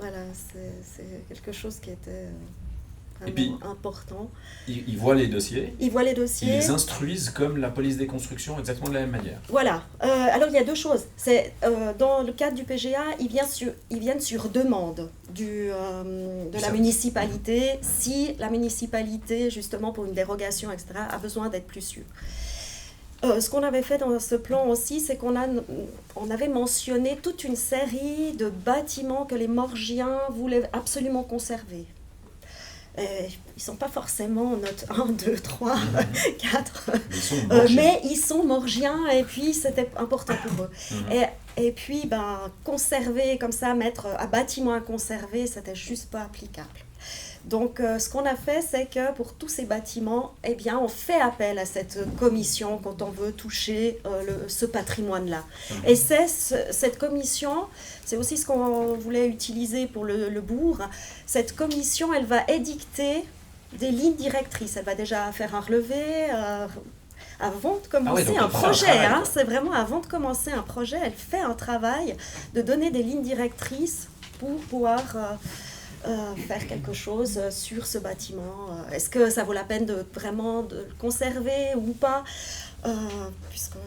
c'est quelque chose qui était... Et puis, important. Ils voient les dossiers. Ils voient les dossiers. Ils les instruisent comme la police des constructions, exactement de la même manière. Voilà. Alors, il y a 2 choses. C'est, dans le cadre du PGA, ils viennent sur demande de la municipalité, si la municipalité, justement, pour une dérogation, etc., a besoin d'être plus sûre. Ce qu'on avait fait dans ce plan aussi, c'est qu'on avait mentionné toute une série de bâtiments que les Morgiens voulaient absolument conserver. Ils ne sont pas forcément en note 1, 2, 3, 4, mais ils sont morgiens et puis c'était important pour eux. Et puis, conserver comme ça, mettre un bâtiment à conserver, c'était juste pas applicable. Donc, ce qu'on a fait, c'est que pour tous ces bâtiments, eh bien, on fait appel à cette commission quand on veut toucher ce patrimoine-là. Et cette commission, c'est aussi ce qu'on voulait utiliser pour le bourg. Cette commission, elle va édicter des lignes directrices. Elle va déjà faire un relevé avant de commencer un projet. C'est vraiment avant de commencer un projet, elle fait un travail de donner des lignes directrices pour pouvoir... faire quelque chose sur ce bâtiment. Est-ce que ça vaut la peine de le conserver ou pas? Puisque,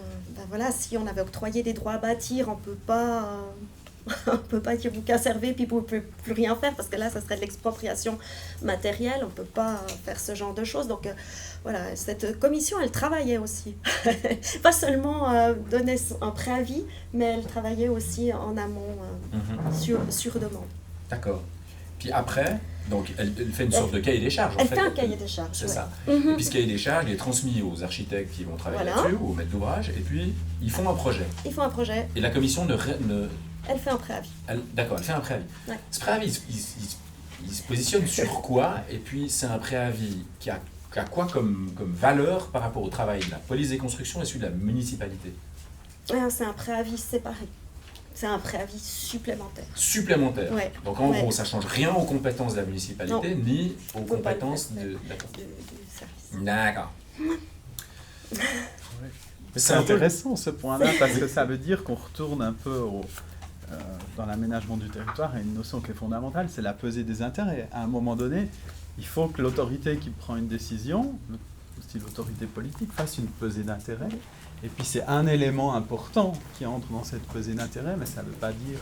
si on avait octroyé des droits à bâtir, on peut pas dire vous conservez puis vous ne pouvez plus rien faire, parce que là, ça serait de l'expropriation matérielle. On ne peut pas faire ce genre de choses. Donc, cette commission, elle travaillait aussi. Pas seulement donner un préavis, mais elle travaillait aussi en amont sur demande. D'accord. Puis après, donc elle fait une sorte de cahier des charges. Elle fait un cahier des charges. C'est ça. Et puis ce cahier des charges, il est transmis aux architectes qui vont travailler là-dessus, ou aux maîtres d'ouvrage, et puis ils font un projet. Et la commission Elle fait un préavis. D'accord, elle fait un préavis. Ouais. Ce préavis, il se positionne sur quoi? Et puis c'est un préavis qui a quoi comme valeur par rapport au travail de la police des constructions et celui de la municipalité? C'est un préavis séparé. C'est un préavis supplémentaire. Supplémentaire. Ouais. Donc en gros, ça ne change rien aux compétences de la municipalité, ni aux compétences du service. D'accord. C'est intéressant ce point-là, parce que ça veut dire qu'on retourne un peu dans l'aménagement du territoire à une notion qui est fondamentale, c'est la pesée des intérêts. À un moment donné, il faut que l'autorité qui prend une décision, aussi l'autorité politique, fasse une pesée d'intérêts. Et puis c'est un élément important qui entre dans cette pesée d'intérêt, mais ça ne veut pas dire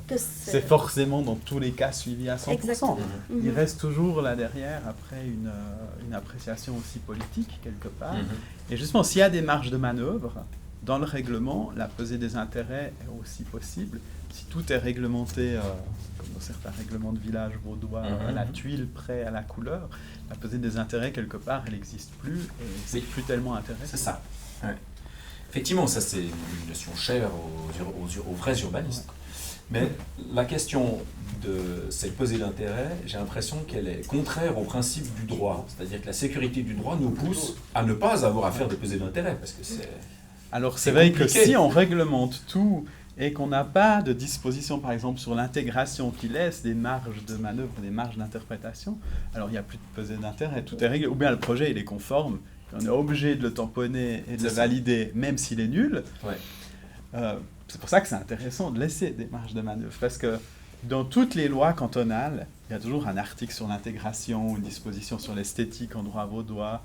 que c'est forcément dans tous les cas suivi à 100%. Exactement. Il reste toujours là derrière, après, une appréciation aussi politique quelque part. Et justement, s'il y a des marges de manœuvre, dans le règlement, la pesée des intérêts est aussi possible. Si tout est réglementé, comme dans certains règlements de village vaudois, à la tuile près à la couleur, la pesée des intérêts quelque part, elle n'existe plus et c'est plus tellement intéressant. C'est ça. Ouais. Effectivement, ça c'est une notion chère aux vrais urbanistes. Mais la question de cette pesée d'intérêt, j'ai l'impression qu'elle est contraire au principe du droit. C'est-à-dire que la sécurité du droit nous pousse à ne pas avoir à faire de pesée d'intérêt, parce que c'est... Alors c'est vrai que si on réglemente tout et qu'on n'a pas de disposition, par exemple, sur l'intégration qui laisse des marges de manœuvre, des marges d'interprétation, alors il n'y a plus de pesée d'intérêt, tout est réglé. Ou bien le projet il est conforme, on est obligé de le tamponner et de le valider, même s'il est nul. Ouais. C'est pour ça que c'est intéressant de laisser des marges de manœuvre, parce que dans toutes les lois cantonales, il y a toujours un article sur l'intégration, une disposition sur l'esthétique en droit vaudois,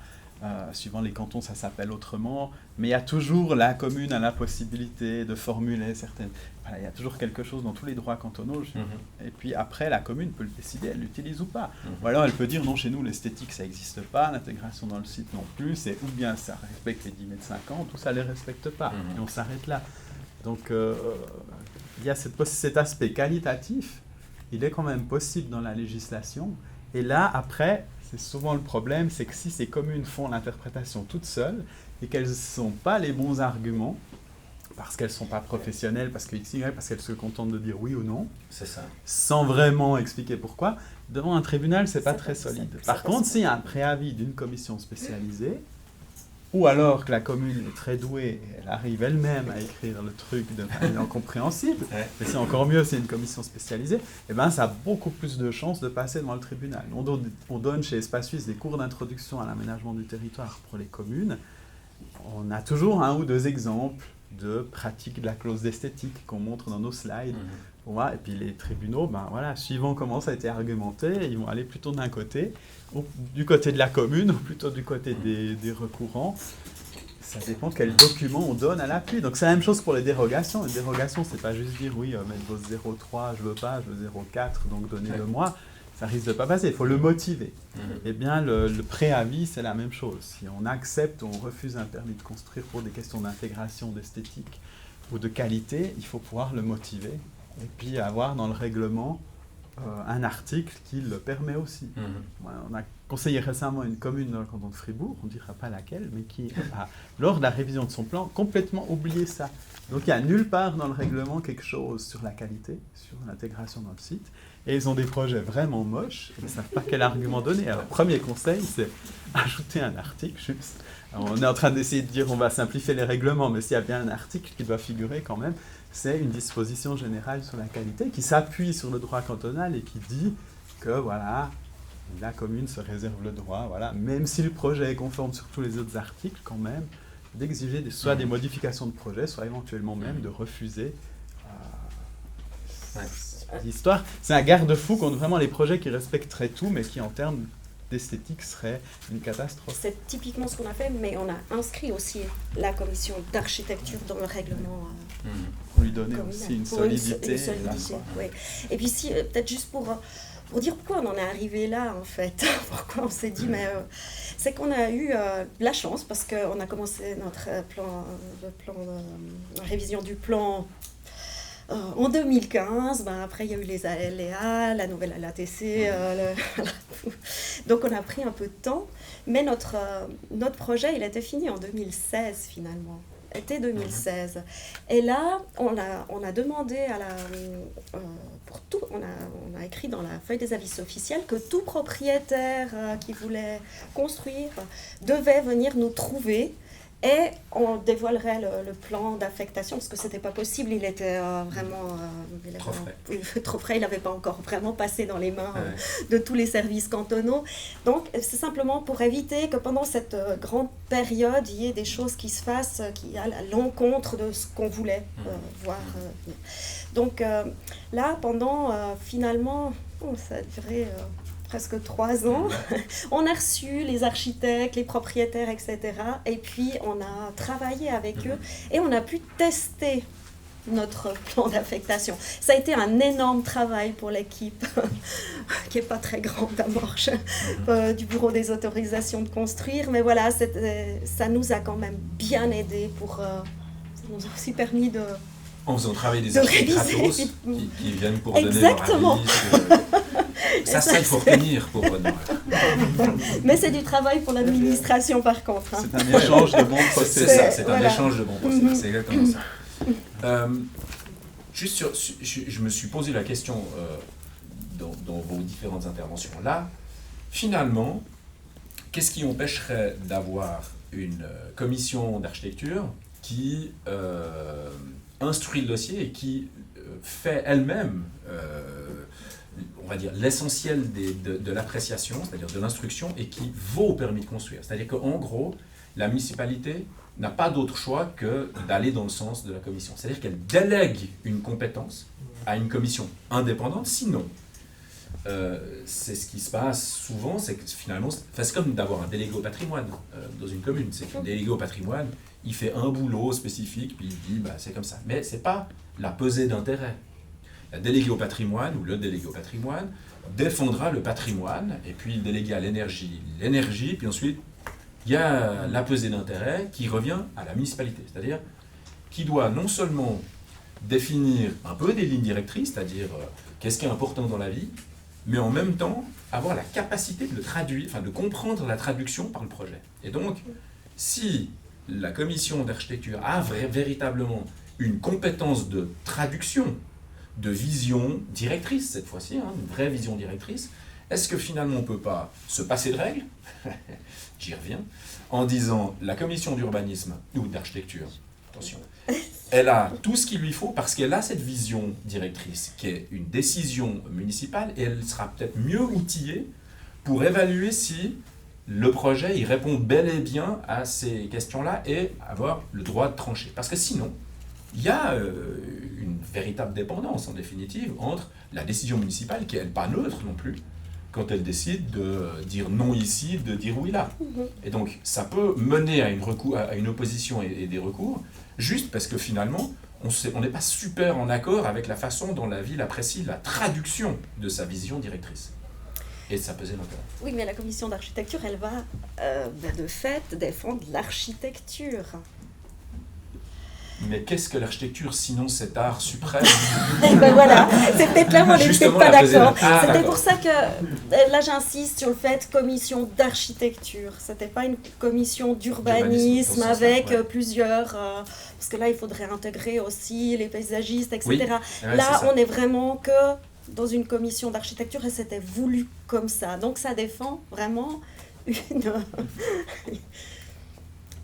Suivant les cantons, ça s'appelle autrement. Mais il y a toujours, la commune a la possibilité de formuler certaines... Voilà, il y a toujours quelque chose dans tous les droits cantonaux. Et puis après, la commune peut le décider, elle l'utilise ou pas. Ou alors elle peut dire, non, chez nous, l'esthétique, ça n'existe pas, l'intégration dans le site non plus, c'est ou bien ça respecte les 10 mètres 50, ou ça ne les respecte pas. Et on s'arrête là. Donc, il y a cet aspect qualitatif, il est quand même possible dans la législation. Et là, après, c'est souvent le problème, c'est que si ces communes font l'interprétation toutes seules et qu'elles ne sont pas les bons arguments, parce qu'elles ne sont pas professionnelles, parce qu'elles se contentent de dire oui ou non, c'est ça, sans vraiment expliquer pourquoi, devant un tribunal, c'est pas très solide. Par contre, s'il y a un préavis d'une commission spécialisée, ou alors que la commune est très douée et elle arrive elle-même à écrire le truc de manière compréhensible, mais c'est encore mieux, c'est une commission spécialisée, et ben ça a beaucoup plus de chances de passer devant le tribunal. On donne chez Espace Suisse des cours d'introduction à l'aménagement du territoire pour les communes. On a toujours un ou deux exemples de pratiques de la clause d'esthétique qu'on montre dans nos slides. Et puis les tribunaux, suivant comment ça a été argumenté, ils vont aller plutôt d'un côté, du côté de la commune, ou plutôt du côté des recourants. Ça dépend quels documents on donne à l'appui. Donc c'est la même chose pour les dérogations. Les dérogations, c'est pas juste dire oui, mettre vos 0,3, je veux pas, je veux 0,4, donc donnez-le-moi. Ça risque de pas passer, il faut le motiver. Eh bien, le préavis, c'est la même chose. Si on accepte ou on refuse un permis de construire pour des questions d'intégration, d'esthétique ou de qualité, il faut pouvoir le motiver. Et puis avoir dans le règlement un article qui le permet aussi. On a conseillé récemment une commune dans le canton de Fribourg, on ne dira pas laquelle, mais qui a, lors de la révision de son plan, complètement oublié ça. Donc il n'y a nulle part dans le règlement quelque chose sur la qualité, sur l'intégration dans le site. Et ils ont des projets vraiment moches, et ils ne savent pas quel argument donner. Alors, premier conseil, c'est ajouter un article, juste. Alors, on est en train d'essayer de dire on va simplifier les règlements, mais s'il y a bien un article qui doit figurer quand même, c'est une disposition générale sur la qualité qui s'appuie sur le droit cantonal et qui dit que voilà, la commune se réserve le droit, même si le projet est conforme sur tous les autres articles, quand même, d'exiger soit des modifications de projet, soit éventuellement même de refuser l'histoire. C'est un garde-fou contre vraiment les projets qui respecteraient tout, mais qui en termes d'esthétique serait une catastrophe. C'est typiquement ce qu'on a fait, mais on a inscrit aussi la commission d'architecture dans le règlement. Pour lui donner aussi une solidité. Oui. Et puis peut-être juste pour dire pourquoi on en est arrivé là, en fait. Pourquoi on s'est dit, mais c'est qu'on a eu la chance, parce qu'on a commencé notre la révision du plan en 2015, après il y a eu les aléas, la nouvelle LATC, donc on a pris un peu de temps, mais notre projet il était fini en 2016 finalement, été 2016. Et là on a demandé pour tout, on a écrit dans la feuille des avis officiels que tout propriétaire qui voulait construire devait venir nous trouver. Et on dévoilerait le plan d'affectation, parce que ce n'était pas possible, il était vraiment trop frais, il n'avait pas encore vraiment passé dans les mains de tous les services cantonaux. Donc c'est simplement pour éviter que pendant cette grande période, il y ait des choses qui se fassent, qui aillent à l'encontre de ce qu'on voulait voir. Donc là, pendant finalement, ça a duré... presque 3 ans, on a reçu les architectes, les propriétaires, etc. Et puis, on a travaillé avec eux et on a pu tester notre plan d'affectation. Ça a été un énorme travail pour l'équipe, qui n'est pas très grande à Morges, du bureau des autorisations de construire. Mais voilà, ça nous a quand même bien aidé ça nous a aussi permis de... En faisant travailler des architectes gratos qui viennent pour donner leur avis. Ça, il faut retenir pour votre Mais c'est du travail pour l'administration, par contre. C'est un échange de bons procès. C'est ça, c'est un échange de bons procès. C'est exactement ça. Je me suis posé la question dans vos différentes interventions. Là, finalement, qu'est-ce qui empêcherait d'avoir une commission d'architecture qui instruit le dossier et qui fait elle-même, on va dire, l'essentiel de l'appréciation, c'est-à-dire de l'instruction, et qui vaut au permis de construire. C'est-à-dire qu'en gros, la municipalité n'a pas d'autre choix que d'aller dans le sens de la commission. C'est-à-dire qu'elle délègue une compétence à une commission indépendante, sinon c'est ce qui se passe souvent, c'est que finalement, c'est comme d'avoir un délégué au patrimoine dans une commune. C'est qu'un délégué au patrimoine, il fait un boulot spécifique, puis il dit, c'est comme ça. Mais ce n'est pas la pesée d'intérêt. Le délégué au patrimoine, ou le délégué au patrimoine, défendra le patrimoine, et puis le délégué à l'énergie, puis ensuite, il y a la pesée d'intérêt qui revient à la municipalité. C'est-à-dire qui doit non seulement définir un peu des lignes directrices, c'est-à-dire qu'est-ce qui est important dans la vie, mais en même temps avoir la capacité de le traduire, enfin de comprendre la traduction par le projet. Et donc, si la commission d'architecture a véritablement une compétence de traduction, de vision directrice cette fois-ci, une vraie vision directrice, est-ce que finalement on ne peut pas se passer de règles, j'y reviens, en disant la commission d'urbanisme ou d'architecture, attention, elle a tout ce qu'il lui faut parce qu'elle a cette vision directrice qui est une décision municipale et elle sera peut-être mieux outillée pour évaluer si le projet il répond bel et bien à ces questions-là et avoir le droit de trancher. Parce que sinon, il y a une véritable dépendance en définitive entre la décision municipale qui n'est pas neutre non plus quand elle décide de dire non ici, de dire oui là. Et donc ça peut mener à une opposition et des recours juste parce que finalement on n'est pas super en accord avec la façon dont la ville apprécie la traduction de sa vision directrice. Et ça pesait d'intérêt. Oui, mais la commission d'architecture, elle va de fait défendre l'architecture. Mais qu'est-ce que l'architecture, sinon cet art suprême? Ben voilà, c'est peut-être là où on n'était pas d'accord. C'était d'accord. pour ça que, là j'insiste sur le fait commission d'architecture. C'était pas une commission d'urbanisme avec plusieurs... parce que là, il faudrait intégrer aussi les paysagistes, etc. Oui. Là, on est vraiment que dans une commission d'architecture et c'était voulu comme ça. Donc ça défend vraiment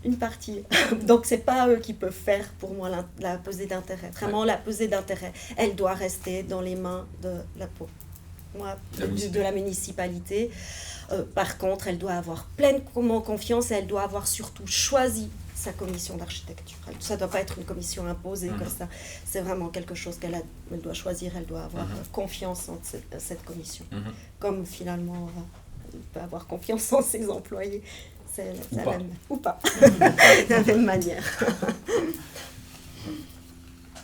une partie. Donc, c'est pas eux qui peuvent faire, pour moi, la pesée d'intérêt. Vraiment, la pesée d'intérêt, elle doit rester dans les mains de la municipalité. Par contre, elle doit avoir pleinement confiance et elle doit avoir surtout choisi sa commission d'architecture. Ça ne doit pas être une commission imposée comme ça. C'est vraiment quelque chose qu'elle doit choisir. Elle doit avoir confiance en cette commission. Comme finalement, elle peut avoir confiance en ses employés. C'est la même, ou pas, de la même manière.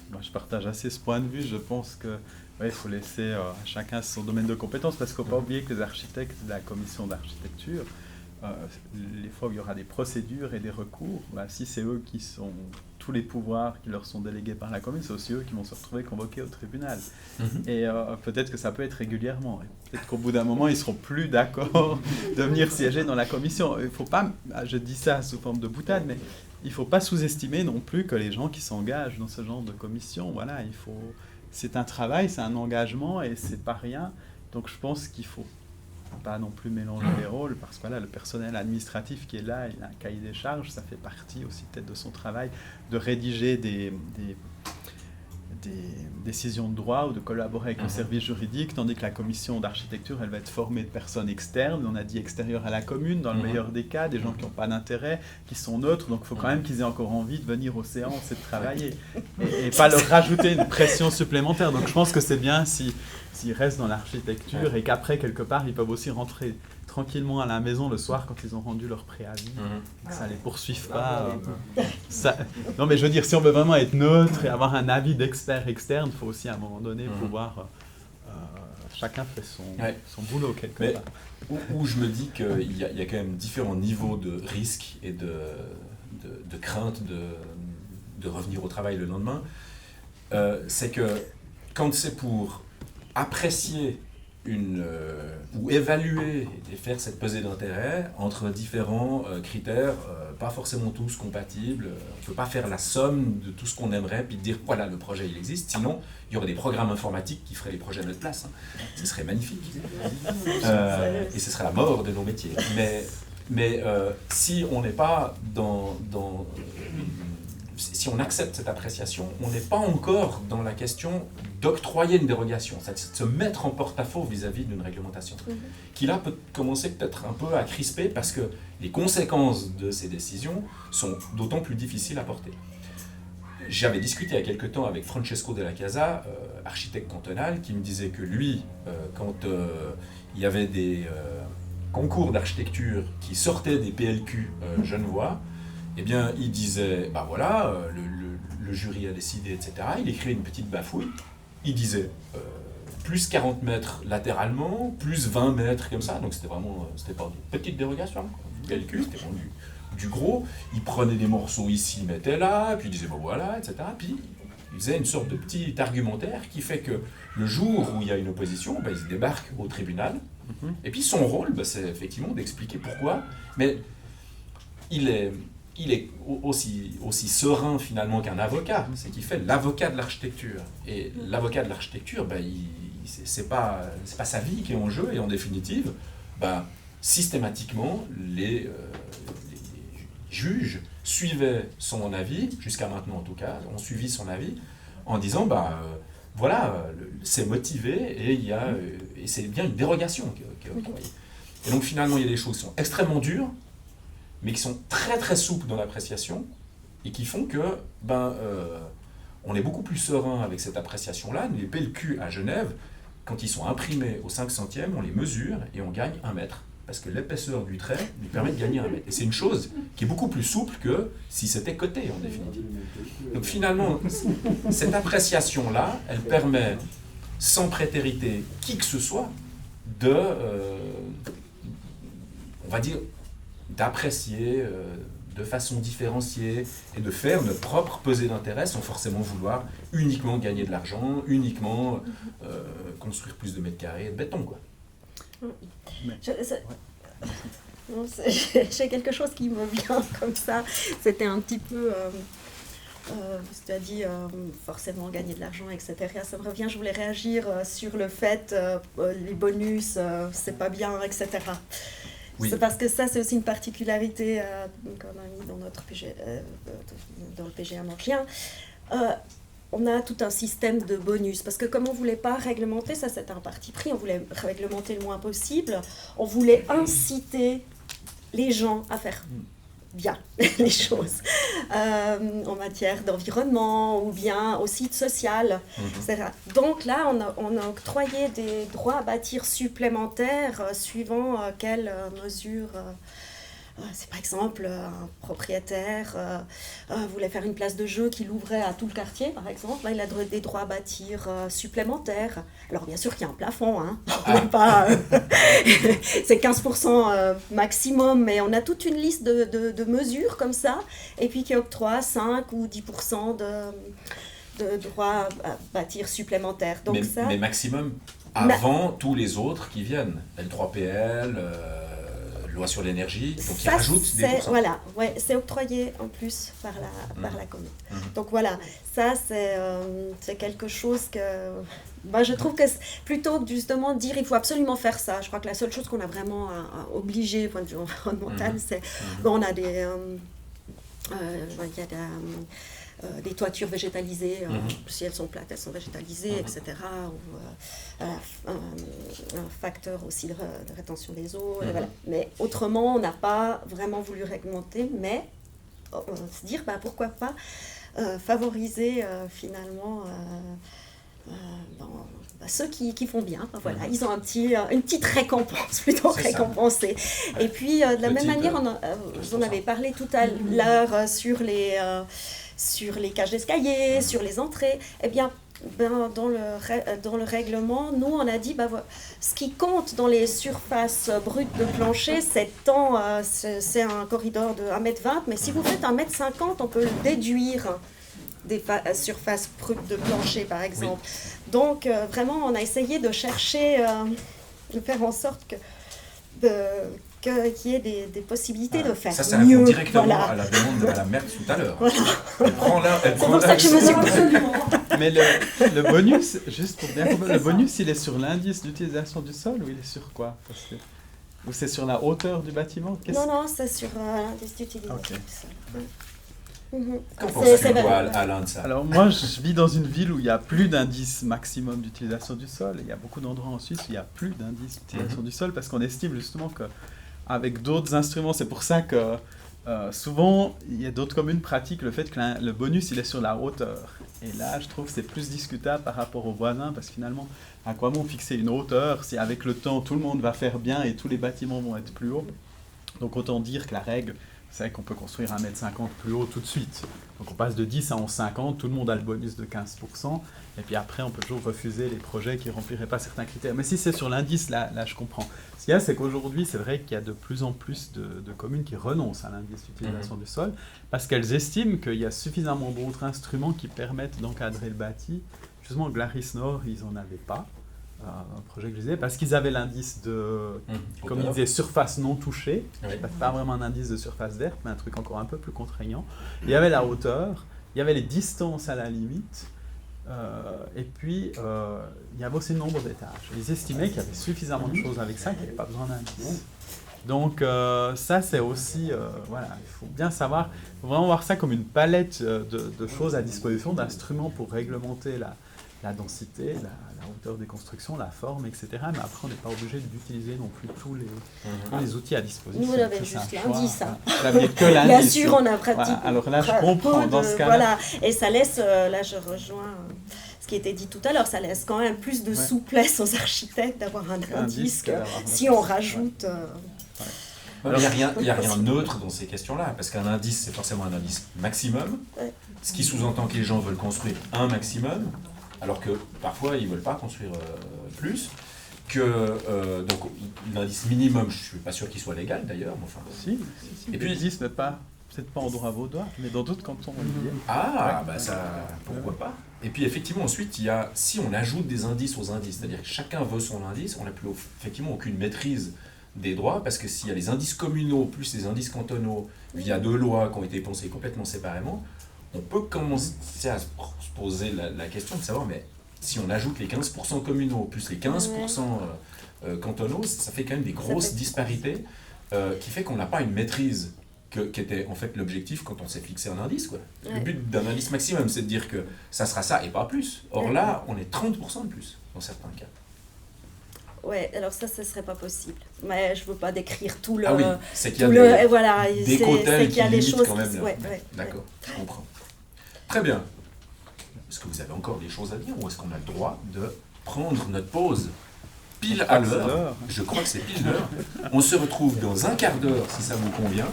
Moi, je partage assez ce point de vue. Je pense que il faut laisser à chacun son domaine de compétence parce qu'il ne faut pas oublier que les architectes de la commission d'architecture, les fois où il y aura des procédures et des recours, si c'est eux qui sont tous les pouvoirs qui leur sont délégués par la commune, c'est aussi eux qui vont se retrouver convoqués au tribunal. Et peut-être que ça peut être régulièrement. Et peut-être qu'au bout d'un moment, ils ne seront plus d'accord de venir siéger dans la commission. Il faut pas, je dis ça sous forme de boutade, mais il ne faut pas sous-estimer non plus que les gens qui s'engagent dans ce genre de commission, c'est un travail, c'est un engagement et c'est pas rien. Donc je pense qu'il faut pas non plus mélanger les rôles parce que le personnel administratif qui est là, il a un cahier des charges, ça fait partie aussi peut-être de son travail de rédiger des décisions de droit ou de collaborer avec le service juridique, tandis que la commission d'architecture, elle va être formée de personnes externes, on a dit extérieures à la commune, dans le meilleur des cas, des gens qui n'ont pas d'intérêt, qui sont neutres, donc il faut quand même qu'ils aient encore envie de venir aux séances et de travailler, et pas leur rajouter une pression supplémentaire. Donc je pense que c'est bien s'ils restent dans l'architecture et qu'après, quelque part, ils peuvent aussi rentrer tranquillement à la maison le soir quand ils ont rendu leur préavis. Ça les poursuive pas. Non, mais je veux dire, si on veut vraiment être neutre et avoir un avis d'expert externe, il faut aussi à un moment donné pouvoir... chacun fait son boulot quelque part. Où je me dis qu'il y a quand même différents niveaux de risque et de crainte de revenir au travail le lendemain, c'est que quand c'est pour apprécier ou évaluer et faire cette pesée d'intérêt entre différents critères, pas forcément tous compatibles. On ne peut pas faire la somme de tout ce qu'on aimerait puis dire voilà, le projet il existe, sinon il y aurait des programmes informatiques qui feraient les projets à notre place. Ce serait magnifique. Et ce serait la mort de nos métiers. Mais si on n'est pas si on accepte cette appréciation, on n'est pas encore dans la question d'octroyer une dérogation, c'est-à-dire de se mettre en porte-à-faux vis-à-vis d'une réglementation, qui là peut commencer peut-être un peu à crisper parce que les conséquences de ces décisions sont d'autant plus difficiles à porter. j'avais discuté il y a quelque temps avec Francesco Della Casa, architecte cantonal, qui me disait que lui, quand il y avait des concours d'architecture qui sortaient des PLQ genevois, eh bien, il disait, bah voilà, le jury a décidé, etc. Il écrivait une petite bafouille. Il disait plus 40 mètres latéralement, plus 20 mètres comme ça. Donc c'était vraiment, c'était pas une petite dérogation. PLQ, c'était vraiment du gros. Il prenait des morceaux ici, il mettait là, puis il disait, bon voilà, etc. Puis il faisait une sorte de petit argumentaire qui fait que le jour où il y a une opposition, ben, il se débarque au tribunal. Et puis son rôle, ben, c'est effectivement d'expliquer pourquoi. Mais il est aussi serein finalement qu'un avocat. C'est qu'il fait l'avocat de l'architecture. Et l'avocat de l'architecture, ben, c'est pas sa vie qui est en jeu. Et en définitive, ben, systématiquement, les juges suivaient son avis, jusqu'à maintenant en tout cas, ont suivi son avis, en disant, voilà, c'est motivé et c'est bien une dérogation qui est octroyée. Et donc finalement, il y a des choses qui sont extrêmement dures, mais qui sont très très souples dans l'appréciation, et qui font que, on est beaucoup plus serein avec cette appréciation-là. Les PLQ à Genève, quand ils sont imprimés au 5/100, on les mesure et on gagne 1 mètre. Parce que l'épaisseur du trait lui permet de gagner 1 mètre. Et c'est une chose qui est beaucoup plus souple que si c'était coté, en définitive. Donc finalement, cette appréciation-là, elle permet, sans prétériter qui que ce soit, on va dire, d'apprécier de façon différenciée et de faire notre propre pesée d'intérêt sans forcément vouloir uniquement gagner de l'argent, uniquement construire plus de mètres carrés de béton, quoi. J'ai quelque chose qui me vient comme ça. C'était un petit peu, tu as dit forcément gagner de l'argent, etc. Ça me revient, je voulais réagir sur le fait, les bonus, c'est pas bien, etc. Oui. C'est parce que ça, c'est aussi une particularité qu'on a mis dans notre dans le PGA morgien. On a tout un système de bonus, parce que comme on ne voulait pas réglementer, ça c'était un parti pris, on voulait réglementer le moins possible, on voulait inciter les gens à faire bien les choses en matière d'environnement ou bien aussi de social, etc. Donc là, on a octroyé des droits à bâtir supplémentaires suivant quelles mesures... C'est par exemple un propriétaire voulait faire une place de jeu qui l'ouvrait à tout le quartier, par exemple. Là, il a des droits à bâtir supplémentaires. Alors, bien sûr qu'il y a un plafond, hein. C'est 15% maximum, mais on a toute une liste de mesures comme ça, et puis qui octroie 5 ou 10% de droits à bâtir supplémentaires. Donc mais maximum avant tous les autres qui viennent. L3PL... loi sur l'énergie, donc il rajoute des pourcents. Voilà, ouais, c'est octroyé en plus par la commune. Donc voilà, ça c'est quelque chose que... Moi je trouve que plutôt que justement dire il faut absolument faire ça, je crois que la seule chose qu'on a vraiment obligé, point de vue environnemental, c'est... on a des... il y a des toitures végétalisées, si elles sont plates, elles sont végétalisées, etc. Ou un facteur aussi de rétention des eaux. Voilà. Mais autrement, on n'a pas vraiment voulu réglementer, mais se dire pourquoi pas favoriser finalement ceux qui font bien. Voilà, ils ont une petite récompense, plutôt récompensée. Et puis, de la même manière, vous en avez parlé tout à l'heure sur les cages d'escalier, sur les entrées, eh bien, dans le règlement, nous, on a dit, ce qui compte dans les surfaces brutes de plancher, c'est un corridor de 1,20 m, mais si vous faites 1,50 m, on peut le déduire des surfaces brutes de plancher, par exemple. Oui. Donc, vraiment, on a essayé de chercher, de faire en sorte qu'il y ait des possibilités de faire ça mieux. Répond directement à la demande de Mme Mertz tout à l'heure. Voilà. C'est pour ça que je me suis... Mais le bonus, juste pour bien comprendre, le bonus, il est sur l'indice d'utilisation du sol ou il est sur quoi? Ou c'est sur la hauteur du bâtiment? Non, c'est sur l'indice d'utilisation du sol. Qu'en pensez-vous, Alain, de ça? Alors moi, je vis dans une ville où il n'y a plus d'indice maximum d'utilisation du sol. Il y a beaucoup d'endroits en Suisse où il n'y a plus d'indice d'utilisation du sol parce qu'on estime justement qu'avec d'autres instruments, c'est pour ça que souvent, il y a d'autres communes pratiquent le fait que le bonus, il est sur la hauteur. Et là, je trouve que c'est plus discutable par rapport aux voisins, parce que finalement, à quoi bon fixer une hauteur si avec le temps, tout le monde va faire bien et tous les bâtiments vont être plus hauts? Donc autant dire que la règle, c'est qu'on peut construire 1,50 m plus haut tout de suite. Donc on passe de 10 à 11,50, tout le monde a le bonus de 15%, et puis après on peut toujours refuser les projets qui ne rempliraient pas certains critères. Mais si c'est sur l'indice, là je comprends. Ce qu'il y a, c'est qu'aujourd'hui, c'est vrai qu'il y a de plus en plus de communes qui renoncent à l'indice d'utilisation du sol, parce qu'elles estiment qu'il y a suffisamment d'autres instruments qui permettent d'encadrer le bâti. Justement, Glaris Nord, ils n'en avaient pas. Un projet que je disais, parce qu'ils avaient l'indice de, comme ils disaient, surface non touchée, pas vraiment un indice de surface verte, mais un truc encore un peu plus contraignant. Il y avait la hauteur, il y avait les distances à la limite, et puis il y avait aussi le nombre d'étages. Ils estimaient qu'il y avait suffisamment de choses avec ça, qu'il n'y avait pas besoin d'indice. Donc ça c'est aussi, voilà, il faut bien savoir, il faut vraiment voir ça comme une palette de choses à disposition, d'instruments pour réglementer la densité, la hauteur des constructions, la forme, etc. Mais après, on n'est pas obligé d'utiliser non plus tous les outils à disposition. Nous, on avait juste l'indice. Vous n'aviez que l'indice. Bien sûr, on a pratiqué. Voilà. Alors là, je comprends dans ce cas-là. Voilà, et ça laisse, là je rejoins ce qui était dit tout à l'heure, ça laisse quand même plus de souplesse aux architectes d'avoir un indice que si on rajoute... Il n'y a rien de neutre dans ces questions-là, parce qu'un indice, c'est forcément un indice maximum, ce qui sous-entend que les gens veulent construire un maximum, alors que parfois ils ne veulent pas construire plus, que donc l'indice minimum, je ne suis pas sûr qu'il soit légal d'ailleurs, mais enfin... Si. Et puis l'indice n'est pas, peut-être pas en droit vaudois, mais dans d'autres cantons. Ah, bah ça, pourquoi pas. Et puis effectivement, ensuite, il y a, si on ajoute des indices aux indices, c'est-à-dire que chacun veut son indice, on n'a plus effectivement aucune maîtrise des droits, parce que s'il y a les indices communaux plus les indices cantonaux via deux lois qui ont été pensées complètement séparément, on peut commencer à se poser la question de savoir, mais si on ajoute les 15% communaux plus les 15% cantonaux, ça fait quand même des grosses disparités qui fait qu'on n'a pas une maîtrise qui était en fait l'objectif quand on s'est fixé un indice, quoi. Le but d'un indice maximum, c'est de dire que ça sera ça et pas plus. Or là, on est 30% de plus dans certains cas. Ouais, alors ça serait pas possible. Mais je veux pas décrire tout le... Ah oui, c'est qu'il y a voilà, des cotels qui limitent quand même. D'accord, je comprends. Très bien. Est-ce que vous avez encore des choses à dire ou est-ce qu'on a le droit de prendre notre pause pile à l'heure? Je crois que c'est pile l'heure. On se retrouve dans un quart d'heure, si ça vous convient,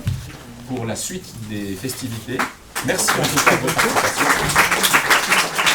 pour la suite des festivités. Merci en tout cas de votre participation.